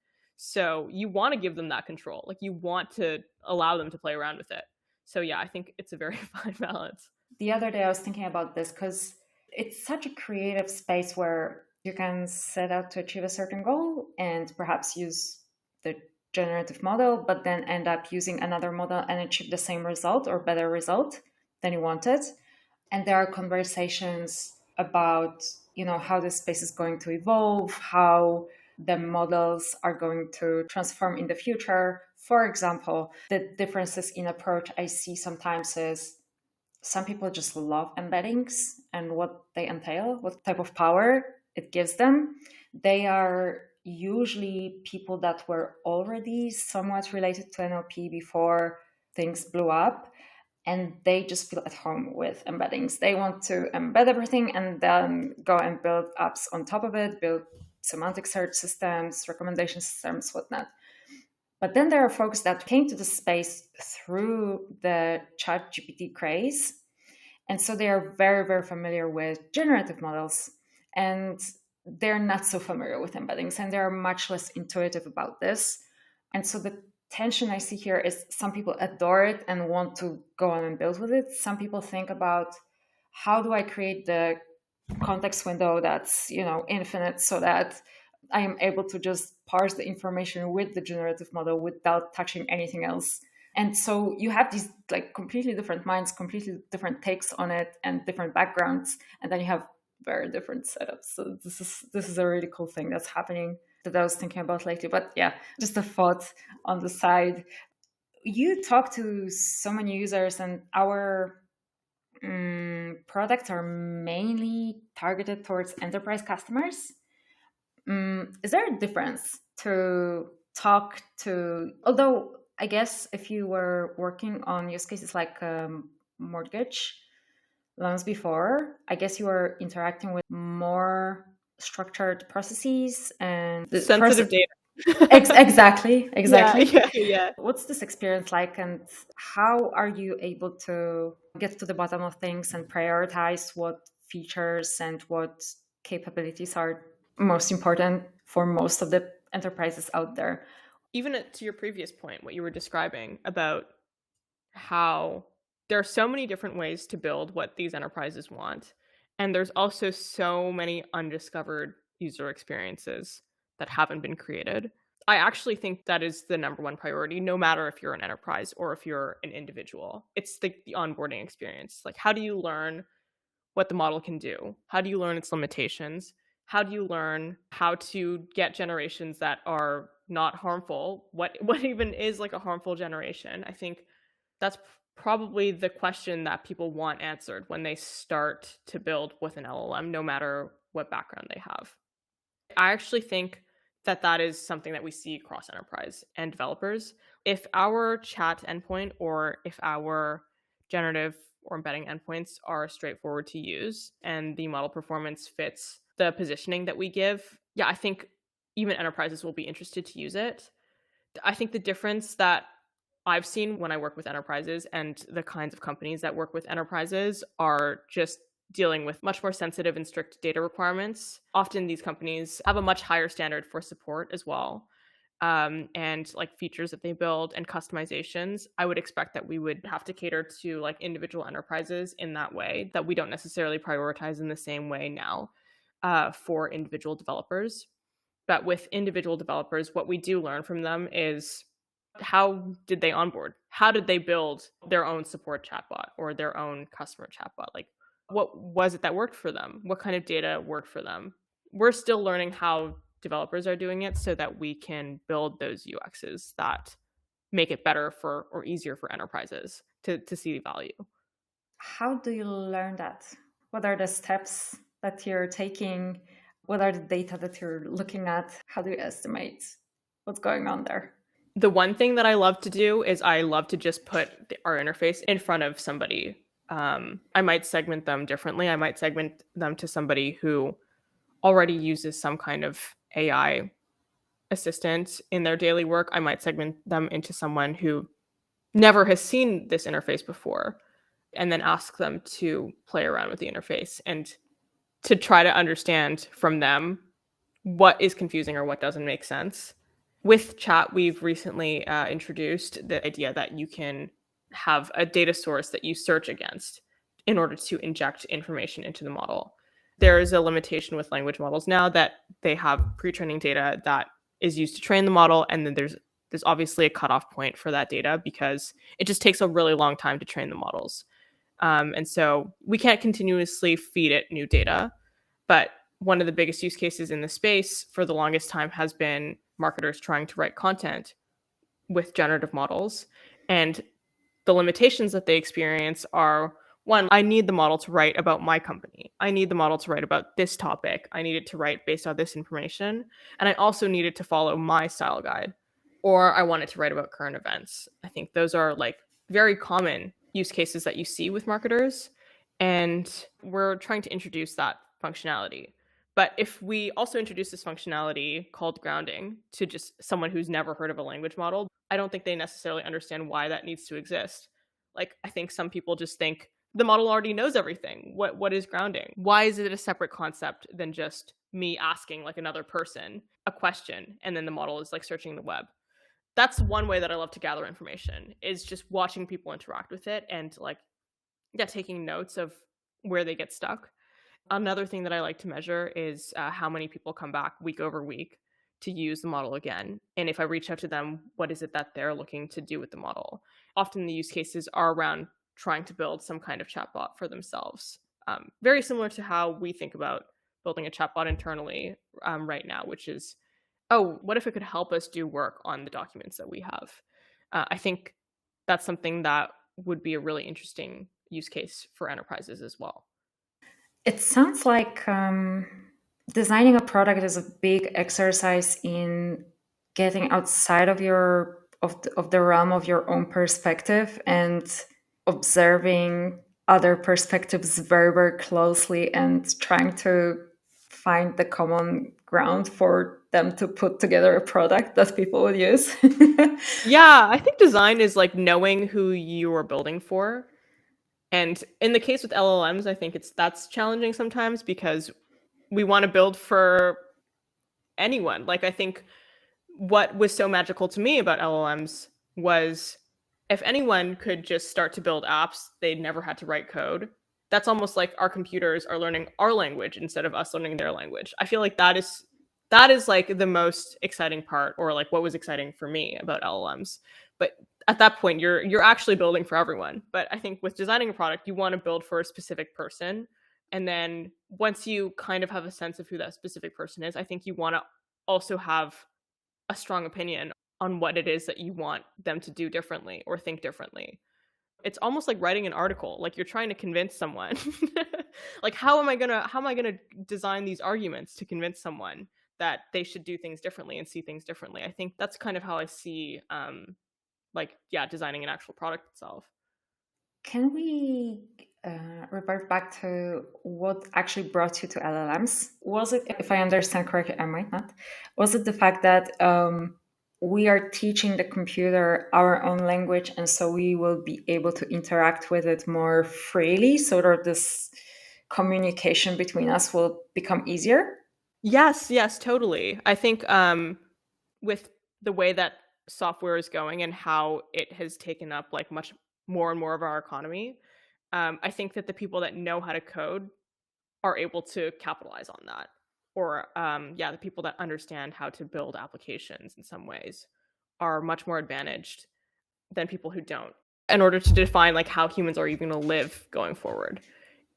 So you want to give them that control. Like you want to allow them to play around with it. So yeah, I think it's a very fine balance. The other day I was thinking about this because it's such a creative space where you can set out to achieve a certain goal and perhaps use the generative model, but then end up using another model and achieve the same result or better result than you wanted. And there are conversations about, how this space is going to evolve, how the models are going to transform in the future. For example, the differences in approach I see sometimes is some people just love embeddings and what they entail, what type of power it gives them. They are usually people that were already somewhat related to NLP before things blew up, and they just feel at home with embeddings. They want to embed everything and then go and build apps on top of it, build semantic search systems, recommendation systems, whatnot. But then there are folks that came to the space through the ChatGPT craze. And so they are very, very familiar with generative models. And they're not so familiar with embeddings, and they're much less intuitive about this. And so the tension I see here is some people adore it and want to go on and build with it. Some people think about, how do I create the context window that's, infinite, so that I am able to just parse the information with the generative model without touching anything else. And so you have these like completely different minds, completely different takes on it, and different backgrounds. And then you have very different setups. So this is a really cool thing that's happening. that I was thinking about lately. But yeah, just a thought on the side. You talk to so many users, and our products are mainly targeted towards enterprise customers. Is there a difference to talk to, although I guess if you were working on use cases like mortgage loans before, I guess you were interacting with more structured processes and the Sensitive data. Exactly. Yeah. What's this experience like, and how are you able to get to the bottom of things and prioritize what features and what capabilities are most important for most of the enterprises out there? Even to your previous point, what you were describing about how there are so many different ways to build what these enterprises want. And there's also so many undiscovered user experiences that haven't been created. I actually think that is the number one priority, no matter if you're an enterprise or if you're an individual. It's the onboarding experience. Like, how do you learn what the model can do? How do you learn its limitations? How do you learn how to get generations that are not harmful? What even is like a harmful generation? I think that's probably the question that people want answered when they start to build with an LLM, no matter what background they have. I actually think that that is something that we see across enterprise and developers. If our chat endpoint or if our generative or embedding endpoints are straightforward to use and the model performance fits the positioning that we give, yeah, I think even enterprises will be interested to use it. I think the difference that I've seen when I work with enterprises and the kinds of companies that work with enterprises are just dealing with much more sensitive and strict data requirements. Often these companies have a much higher standard for support as well. And like features that they build and customizations, I would expect that we would have to cater to like individual enterprises in that way that we don't necessarily prioritize in the same way now for individual developers. But with individual developers, what we do learn from them is how did they onboard? How did they build their own support chatbot or their own customer chatbot? Like, what was it that worked for them? What kind of data worked for them? We're still learning how developers are doing it so that we can build those UXs that make it better for or easier for enterprises to see the value. How do you learn that? What are the steps that you're taking? What are the data that you're looking at? How do you estimate what's going on there? The one thing that I love to do is I love to just put our interface in front of somebody. I might segment them differently. I might segment them to somebody who already uses some kind of AI assistant in their daily work. I might segment them into someone who never has seen this interface before, and then ask them to play around with the interface and to try to understand from them what is confusing or what doesn't make sense. With chat, we've recently introduced the idea that you can have a data source that you search against in order to inject information into the model. There is a limitation with language models now that they have pre-training data that is used to train the model, and then there's obviously a cutoff point for that data because it just takes a really long time to train the models. And so we can't continuously feed it new data. But one of the biggest use cases in the space for the longest time has been marketers trying to write content with generative models. And the limitations that they experience are, one, I need the model to write about my company. I need the model to write about this topic. I need it to write based on this information. And I also need it to follow my style guide. Or I want it to write about current events. I think those are like very common use cases that you see with marketers. And we're trying to introduce that functionality. But if we also introduce this functionality called grounding to just someone who's never heard of a language model, I don't think they necessarily understand why that needs to exist. Like, I think some people just think the model already knows everything. What is grounding? Why is it a separate concept than just me asking like another person a question and then the model is like searching the web? That's one way that I love to gather information, is just watching people interact with it and like, yeah, taking notes of where they get stuck. Another thing that I like to measure is how many people come back week over week to use the model again. And if I reach out to them, what is it that they're looking to do with the model? Often the use cases are around trying to build some kind of chatbot for themselves. Very similar to how we think about building a chatbot internally right now, which is oh, what if it could help us do work on the documents that we have? I think that's something that would be a really interesting use case for enterprises as well. It sounds like designing a product is a big exercise in getting outside of the realm of your own perspective and observing other perspectives very, very closely and trying to find the common ground for them to put together a product that people would use. Yeah, I think design is like knowing who you are building for. And in the case with LLMs, I think that's challenging sometimes because we want to build for anyone. Like, I think what was so magical to me about LLMs was if anyone could just start to build apps, they'd never had to write code. That's almost like our computers are learning our language instead of us learning their language. I feel like that is like the most exciting part, or like what was exciting for me about LLMs. But at that point, you're actually building for everyone. But I think with designing a product, you want to build for a specific person. And then once you kind of have a sense of who that specific person is, I think you want to also have a strong opinion on what it is that you want them to do differently or think differently. It's almost like writing an article. Like, you're trying to convince someone. Like, how am I gonna design these arguments to convince someone that they should do things differently and see things differently? I think that's kind of how I see designing an actual product itself. Can we revert back to what actually brought you to LLMs? Was it, if I understand correctly, I might not, was it the fact that we are teaching the computer our own language, and so we will be able to interact with it more freely, so that this communication between us will become easier? Yes, totally. I think with the way that software is going and how it has taken up like much more and more of our economy, I think that the people that know how to code are able to capitalize on that. Or the people that understand how to build applications in some ways are much more advantaged than people who don't, in order to define like how humans are even going to live going forward.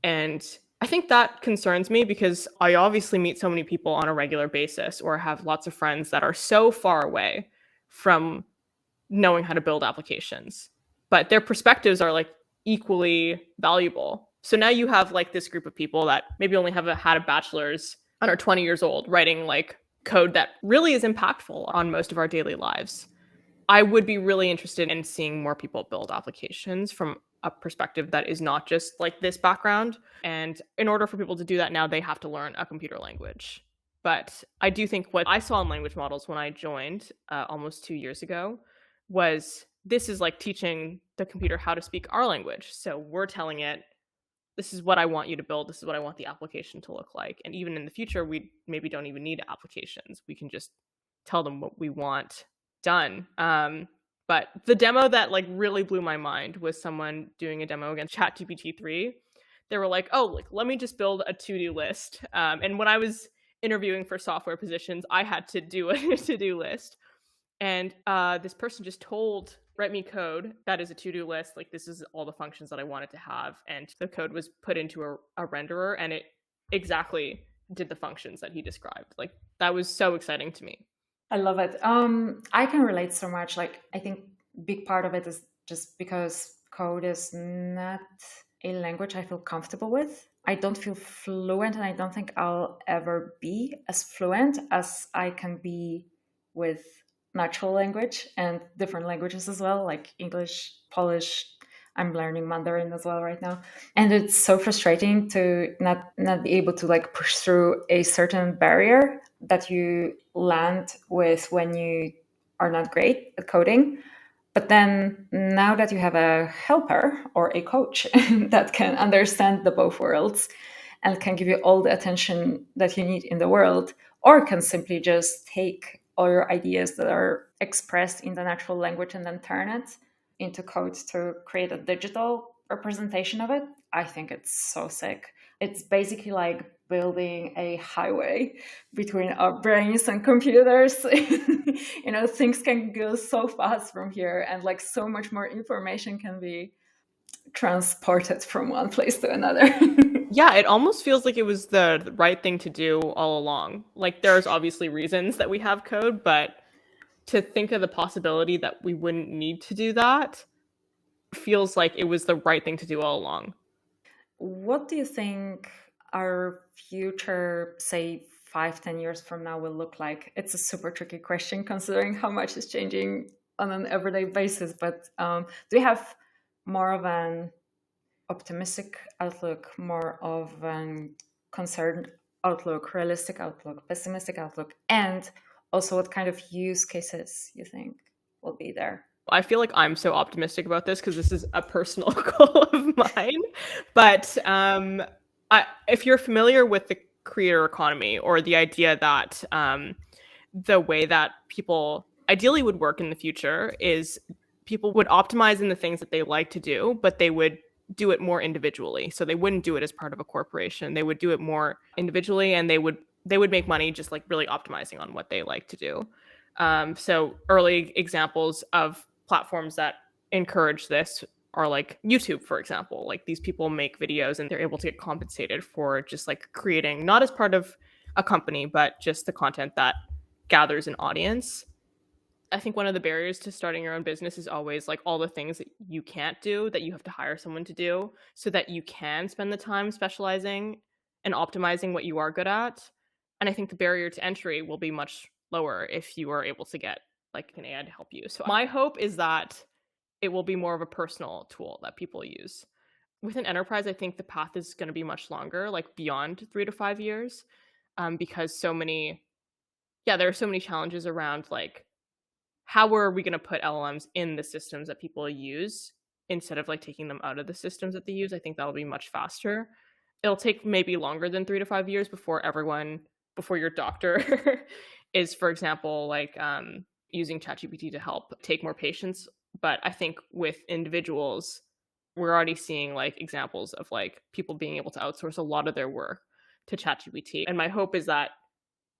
And I think that concerns me because I obviously meet so many people on a regular basis, or have lots of friends that are so far away from knowing how to build applications, but their perspectives are like equally valuable. So now you have like this group of people that maybe only have had a bachelor's and are 20 years old writing like code that really is impactful on most of our daily lives. I would be really interested in seeing more people build applications from a perspective that is not just like this background. And in order for people to do that now, they have to learn a computer language. But I do think what I saw in language models when I joined almost 2 years ago was, this is like teaching the computer how to speak our language. So we're telling it, this is what I want you to build. This is what I want the application to look like. And even in the future, we maybe don't even need applications. We can just tell them what we want done. But the demo that like really blew my mind was someone doing a demo against ChatGPT 3. They were like, oh, like, let me just build a to-do list. And when I was interviewing for software positions, I had to do a to-do list. And this person just told, write me code that is a to-do list. Like, this is all the functions that I wanted to have. And the code was put into a renderer, and it exactly did the functions that he described. Like, that was so exciting to me. I love it. I can relate so much. Like, I think big part of it is just because code is not a language I feel comfortable with. I don't feel fluent, and I don't think I'll ever be as fluent as I can be with natural language and different languages as well, like English, Polish. I'm learning Mandarin as well right now. And it's so frustrating to not be able to like push through a certain barrier that you land with when you are not great at coding. But then now that you have a helper or a coach that can understand the both worlds and can give you all the attention that you need in the world, or can simply just take all your ideas that are expressed in the natural language and then turn it into code to create a digital representation of it, I think it's so sick. It's basically like building a highway between our brains and computers. Things can go so fast from here, and like so much more information can be transported from one place to another. Yeah, it almost feels like it was the right thing to do all along. Like, there's obviously reasons that we have code, but to think of the possibility that we wouldn't need to do that feels like it was the right thing to do all along. What do you think our future, say 5-10 years from now, will look like? It's a super tricky question considering how much is changing on an everyday basis. But do you have more of an optimistic outlook, more of an concerned outlook, realistic outlook, pessimistic outlook, and also what kind of use cases you think will be there? I feel like I'm so optimistic about this because this is a personal goal of mine. But if you're familiar with the creator economy, or the idea that the way that people ideally would work in the future is people would optimize in the things that they like to do, but they would do it more individually. So they wouldn't do it as part of a corporation. They would do it more individually, and they would make money just like really optimizing on what they like to do. So early examples of platforms that encourage this are like YouTube, for example. Like, these people make videos and they're able to get compensated for just like creating, not as part of a company, but just the content that gathers an audience. I think one of the barriers to starting your own business is always like all the things that you can't do that you have to hire someone to do, so that you can spend the time specializing and optimizing what you are good at. And I think the barrier to entry will be much lower if you are able to get like an AI to help you. So my hope is that it will be more of a personal tool that people use. With an enterprise, I think the path is going to be much longer, like beyond 3 to 5 years, because there are so many challenges around like, how are we going to put LLMs in the systems that people use instead of like taking them out of the systems that they use. I think that'll be much faster. It'll take maybe longer than 3 to 5 years before your doctor is, for example, like using ChatGPT to help take more patients. But I think with individuals, we're already seeing like examples of like people being able to outsource a lot of their work to ChatGPT. And my hope is that,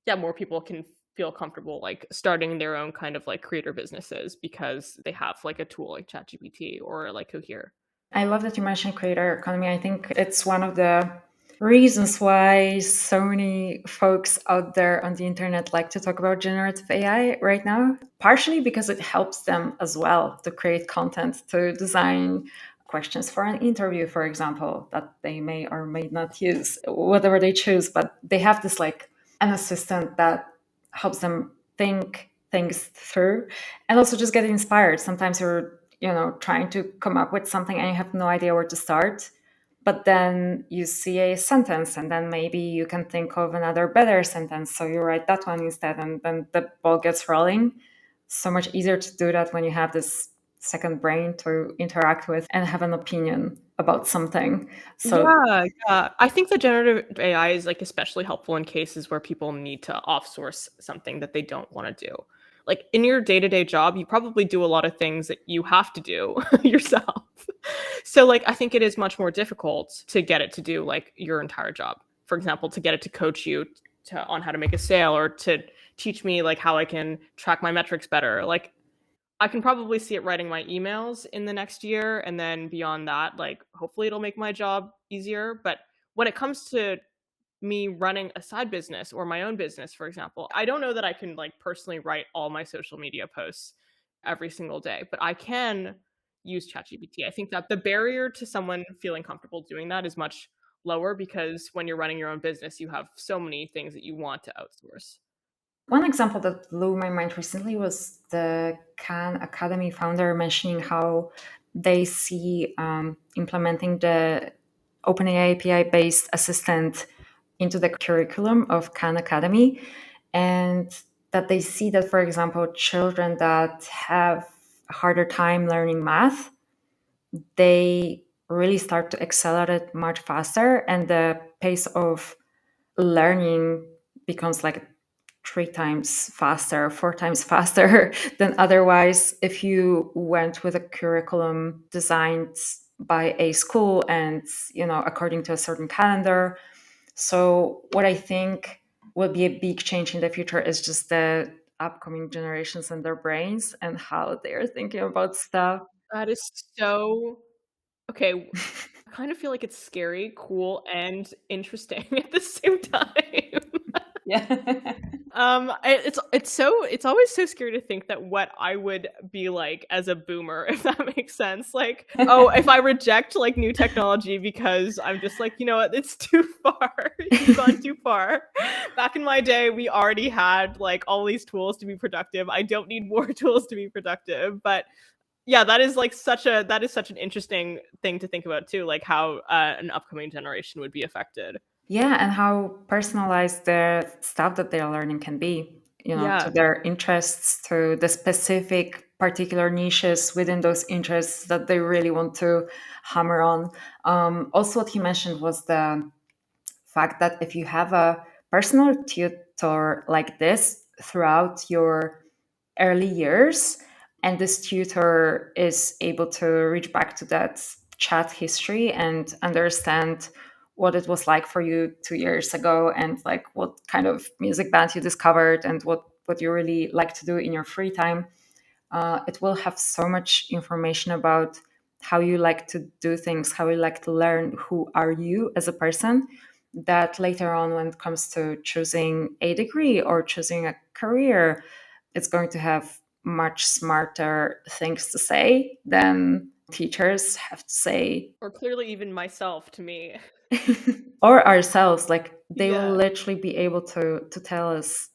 yeah, more people can feel comfortable like starting their own kind of like creator businesses because they have like a tool like ChatGPT or like Cohere. I love that you mentioned creator economy. I think it's one of the reasons why so many folks out there on the internet like to talk about generative AI right now, partially because it helps them as well to create content, to design questions for an interview, for example, that they may or may not use, whatever they choose. But they have this like an assistant that helps them think things through and also just get inspired. Sometimes you're trying to come up with something and you have no idea where to start, but then you see a sentence and then maybe you can think of another better sentence, so you write that one instead, and then the ball gets rolling. So much easier to do that when you have this second brain to interact with and have an opinion about something. So Yeah. I think the generative AI is like especially helpful in cases where people need to offsource something that they don't want to do. Like, in your day-to-day job, you probably do a lot of things that you have to do yourself. So like, I think it is much more difficult to get it to do like your entire job. For example, to get it to coach you on how to make a sale, or to teach me like how I can track my metrics better. Like, I can probably see it writing my emails in the next year, and then beyond that, like, hopefully it'll make my job easier. But when it comes to me running a side business or my own business, for example, I don't know that I can like personally write all my social media posts every single day, but I can use ChatGPT. I think that the barrier to someone feeling comfortable doing that is much lower, because when you're running your own business, you have so many things that you want to outsource. one example that blew my mind recently was the Khan Academy founder mentioning how they see implementing the OpenAI API-based assistant into the curriculum of Khan Academy, and that they see that, for example, children that have a harder time learning math, they really start to accelerate much faster, and the pace of learning becomes like 3 times faster, 4 times faster than otherwise if you went with a curriculum designed by a school and according to a certain calendar. So what I think will be a big change in the future is just the upcoming generations and their brains and how they are thinking about stuff. That is so Okay, I kind of feel like it's scary, cool, and interesting at the same time. Yeah. It's always so scary to think that what I would be like as a boomer, if that makes sense. Like, oh, if I reject like new technology because I'm just like, you know what, it's too far. You've gone too far. Back in my day, we already had like all these tools to be productive. I don't need more tools to be productive. But yeah, that is such an interesting thing to think about too, like how an upcoming generation would be affected. Yeah, and how personalized the stuff that they're learning can be, to Yeah. their interests, to the specific particular niches within those interests that they really want to hammer on. Also, what he mentioned was the fact that if you have a personal tutor like this throughout your early years, and this tutor is able to reach back to that chat history and understand what it was like for you 2 years ago, and like what kind of music band you discovered, and what you really like to do in your free time, it will have so much information about how you like to do things, how you like to learn, who are you as a person, that later on, when it comes to choosing a degree or choosing a career, it's going to have much smarter things to say than teachers have to say. Or clearly even myself to me. Or ourselves. Like, they will Yeah. literally be able to tell us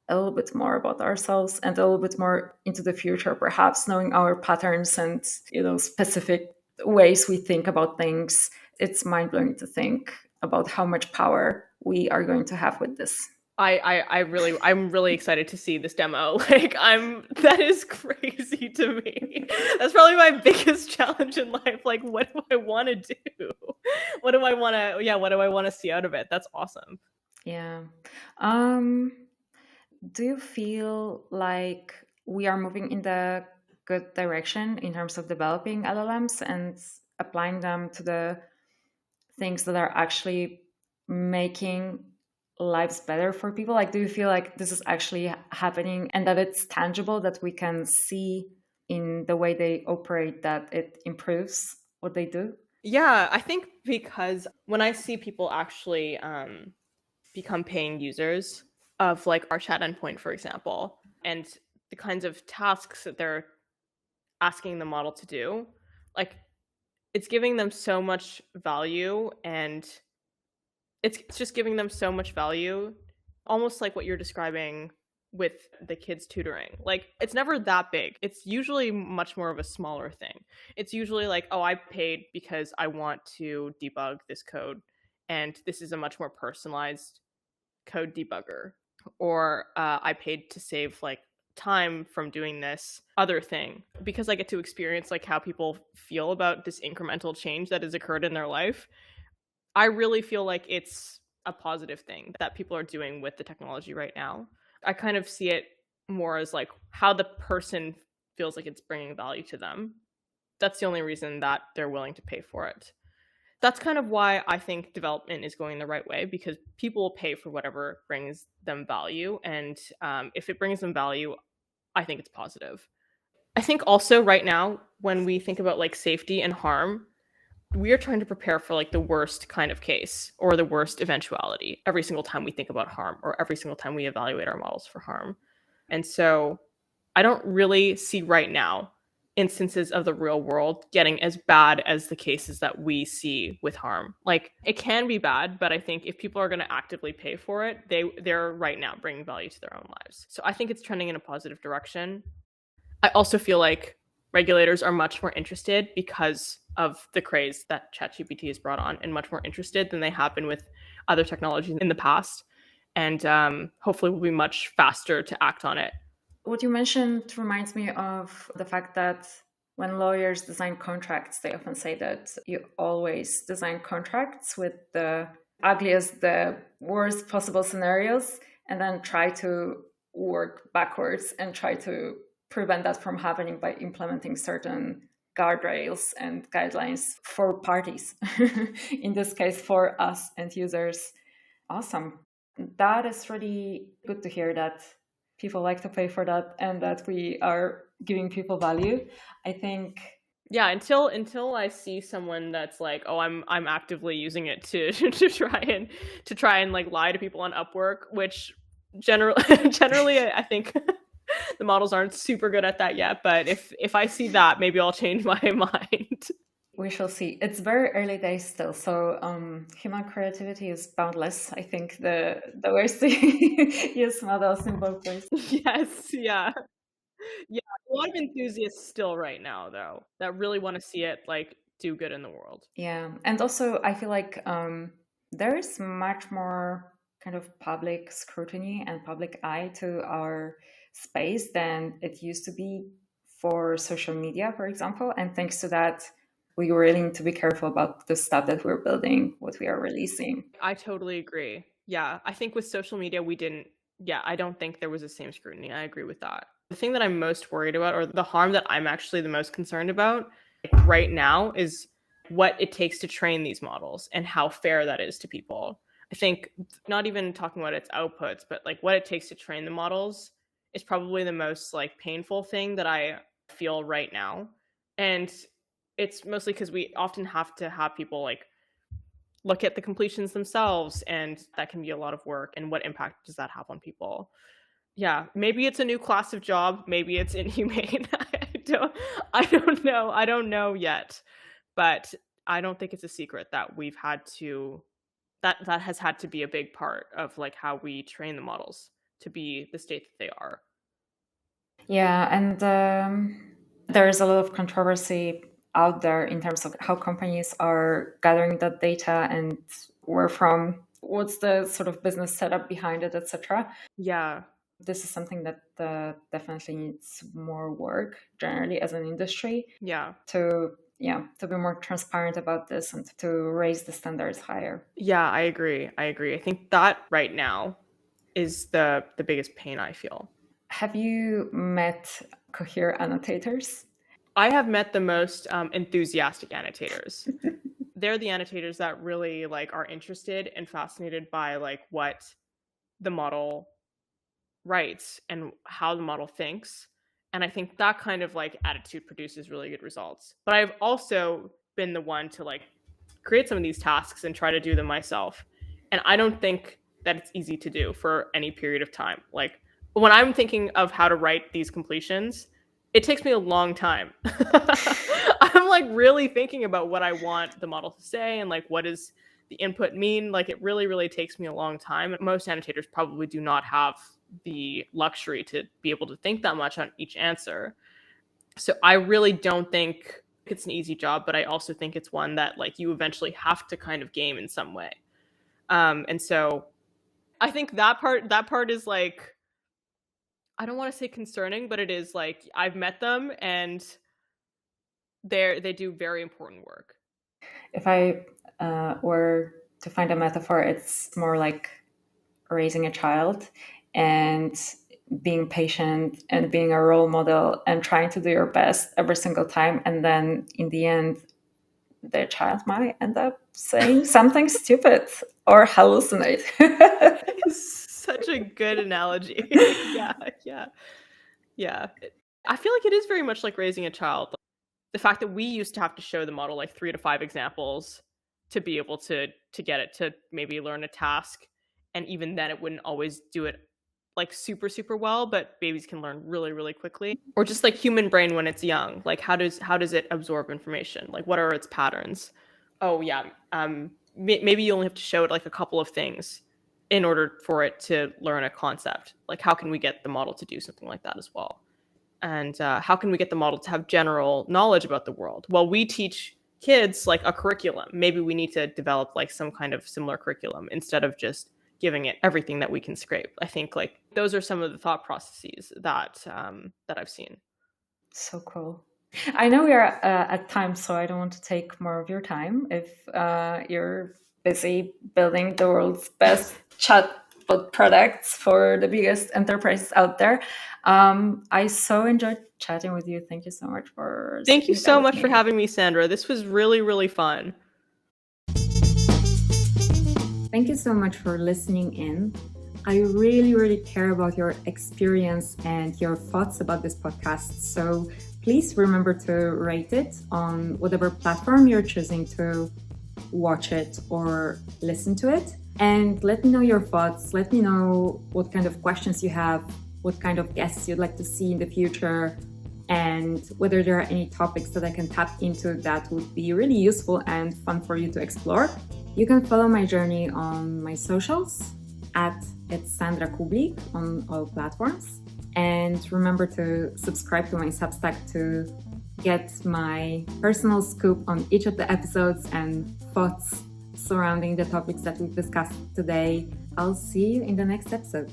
a little bit more about ourselves and a little bit more into the future, perhaps knowing our patterns and specific ways we think about things. It's mind-blowing to think about how much power we are going to have with this. I'm really excited to see this demo. Like, that is crazy to me. That's probably my biggest challenge in life. Like, what do I want to do? What do I want to, yeah, what do I want to see out of it? That's awesome. Yeah. Do you feel like we are moving in the good direction in terms of developing LLMs and applying them to the things that are actually making lives better for people? Like, do you feel like this is actually happening and that it's tangible, that we can see in the way they operate that it improves what they do? Yeah, I think because when I see people actually become paying users of like our chat endpoint, for example, and the kinds of tasks that they're asking the model to do, like it's giving them so much value, and it's just giving them so much value, almost like what you're describing with the kids tutoring. Like, it's never that big. It's usually much more of a smaller thing. It's usually like, oh, I paid because I want to debug this code, and this is a much more personalized code debugger. Or I paid to save like time from doing this other thing because I get to experience like how people feel about this incremental change that has occurred in their life. I really feel like it's a positive thing that people are doing with the technology right now. I kind of see it more as like how the person feels like it's bringing value to them. That's the only reason that they're willing to pay for it. That's kind of why I think development is going the right way, because people will pay for whatever brings them value. And if it brings them value, I think it's positive. I think also right now, when we think about like safety and harm, we are trying to prepare for like the worst kind of case or the worst eventuality every single time we think about harm, or every single time we evaluate our models for harm. And so I don't really see right now instances of the real world getting as bad as the cases that we see with harm. Like, it can be bad, but I think if people are going to actively pay for it, they're right now bringing value to their own lives. So I think it's trending in a positive direction. I also feel like regulators are much more interested because of the craze that ChatGPT has brought on, and much more interested than they have been with other technologies in the past. And hopefully we'll be much faster to act on it. What you mentioned reminds me of the fact that when lawyers design contracts, they often say that you always design contracts with the ugliest, the worst possible scenarios, and then try to work backwards and try to prevent that from happening by implementing certain guardrails and guidelines for parties. In this case, for us and users. Awesome. That is really good to hear, that people like to pay for that and that we are giving people value. I think Yeah, until I see someone that's like, oh, I'm actively using it to to try and like lie to people on Upwork, which generally generally I think the models aren't super good at that yet. But if I see that, maybe I'll change my mind. We shall see. It's very early days still, so human creativity is boundless. I think the ways to use models in both ways. Yes, yeah. Yeah, a lot of enthusiasts still right now though that really want to see it like do good in the world. Yeah, and also I feel like there is much more kind of public scrutiny and public eye to our space than it used to be for social media, for example. And thanks to that, we really need to be careful about the stuff that we're building, what we are releasing. I totally agree. Yeah, I think with social media we didn't. Yeah, I don't think there was the same scrutiny. I agree with that. The thing that I'm most worried about, or the harm that I'm actually the most concerned about like, right now, is what it takes to train these models and how fair that is to people. I think not even talking about its outputs, but like what it takes to train the models is probably the most like painful thing that I feel right now. And it's mostly because we often have to have people like look at the completions themselves, and that can be a lot of work. And what impact does that have on people? Yeah, maybe it's a new class of job, maybe it's inhumane. I don't know yet, but I don't think it's a secret that we've had to that has had to be a big part of like how we train the models to be the state that they are. Yeah, and there is a lot of controversy out there in terms of how companies are gathering that data and where from, what's the sort of business setup behind it, etc. Yeah. This is something that definitely needs more work generally as an industry. Yeah. To be more transparent about this and to raise the standards higher. Yeah, I agree. I think that right now is the biggest pain I feel. Have you met Cohere annotators? I have met the most enthusiastic annotators. They're the annotators that really like are interested and fascinated by like what the model writes and how the model thinks. And I think that kind of like attitude produces really good results. But I've also been the one to like create some of these tasks and try to do them myself. And I don't think that it's easy to do for any period of time. Like when I'm thinking of how to write these completions, it takes me a long time. I'm like really thinking about what I want the model to say and like what does the input mean. Like it really, really takes me a long time. Most annotators probably do not have the luxury to be able to think that much on each answer. So I really don't think it's an easy job, but I also think it's one that like you eventually have to kind of game in some way. And so I think that part is like, I don't want to say concerning, but it is like I've met them and they do very important work. If I were to find a metaphor, it's more like raising a child and being patient and being a role model and trying to do your best every single time. And then in the end, the child might end up saying something stupid or hallucinate. Such a good analogy. Yeah. I feel like it is very much like raising a child. The fact that we used to have to show the model like 3 to 5 examples to be able to get it to maybe learn a task, and even then it wouldn't always do it like super well, but babies can learn really, really quickly. Or just like human brain when it's young, like how does it absorb information? Like what are its patterns? Oh yeah, maybe you only have to show it like a couple of things in order for it to learn a concept. Like how can we get the model to do something like that as well? And how can we get the model to have general knowledge about the world? Well, we teach kids like a curriculum. Maybe we need to develop like some kind of similar curriculum instead of just giving it everything that we can scrape. I think like those are some of the thought processes that I've seen. So cool. I know we are at time, so I don't want to take more of your time. If you're busy building the world's best chatbot products for the biggest enterprises out there, I so enjoyed chatting with you. Thank you so much for. Thank you so much for having me, Sandra. This was really, really fun. Thank you so much for listening in. I really, really care about your experience and your thoughts about this podcast. So please remember to rate it on whatever platform you're choosing to watch it or listen to it. And let me know your thoughts. Let me know what kind of questions you have, what kind of guests you'd like to see in the future, and whether there are any topics that I can tap into that would be really useful and fun for you to explore. You can follow my journey on my socials at it's Sandra Kublik on all platforms. And remember to subscribe to my Substack to get my personal scoop on each of the episodes and thoughts surrounding the topics that we've discussed today. I'll see you in the next episode.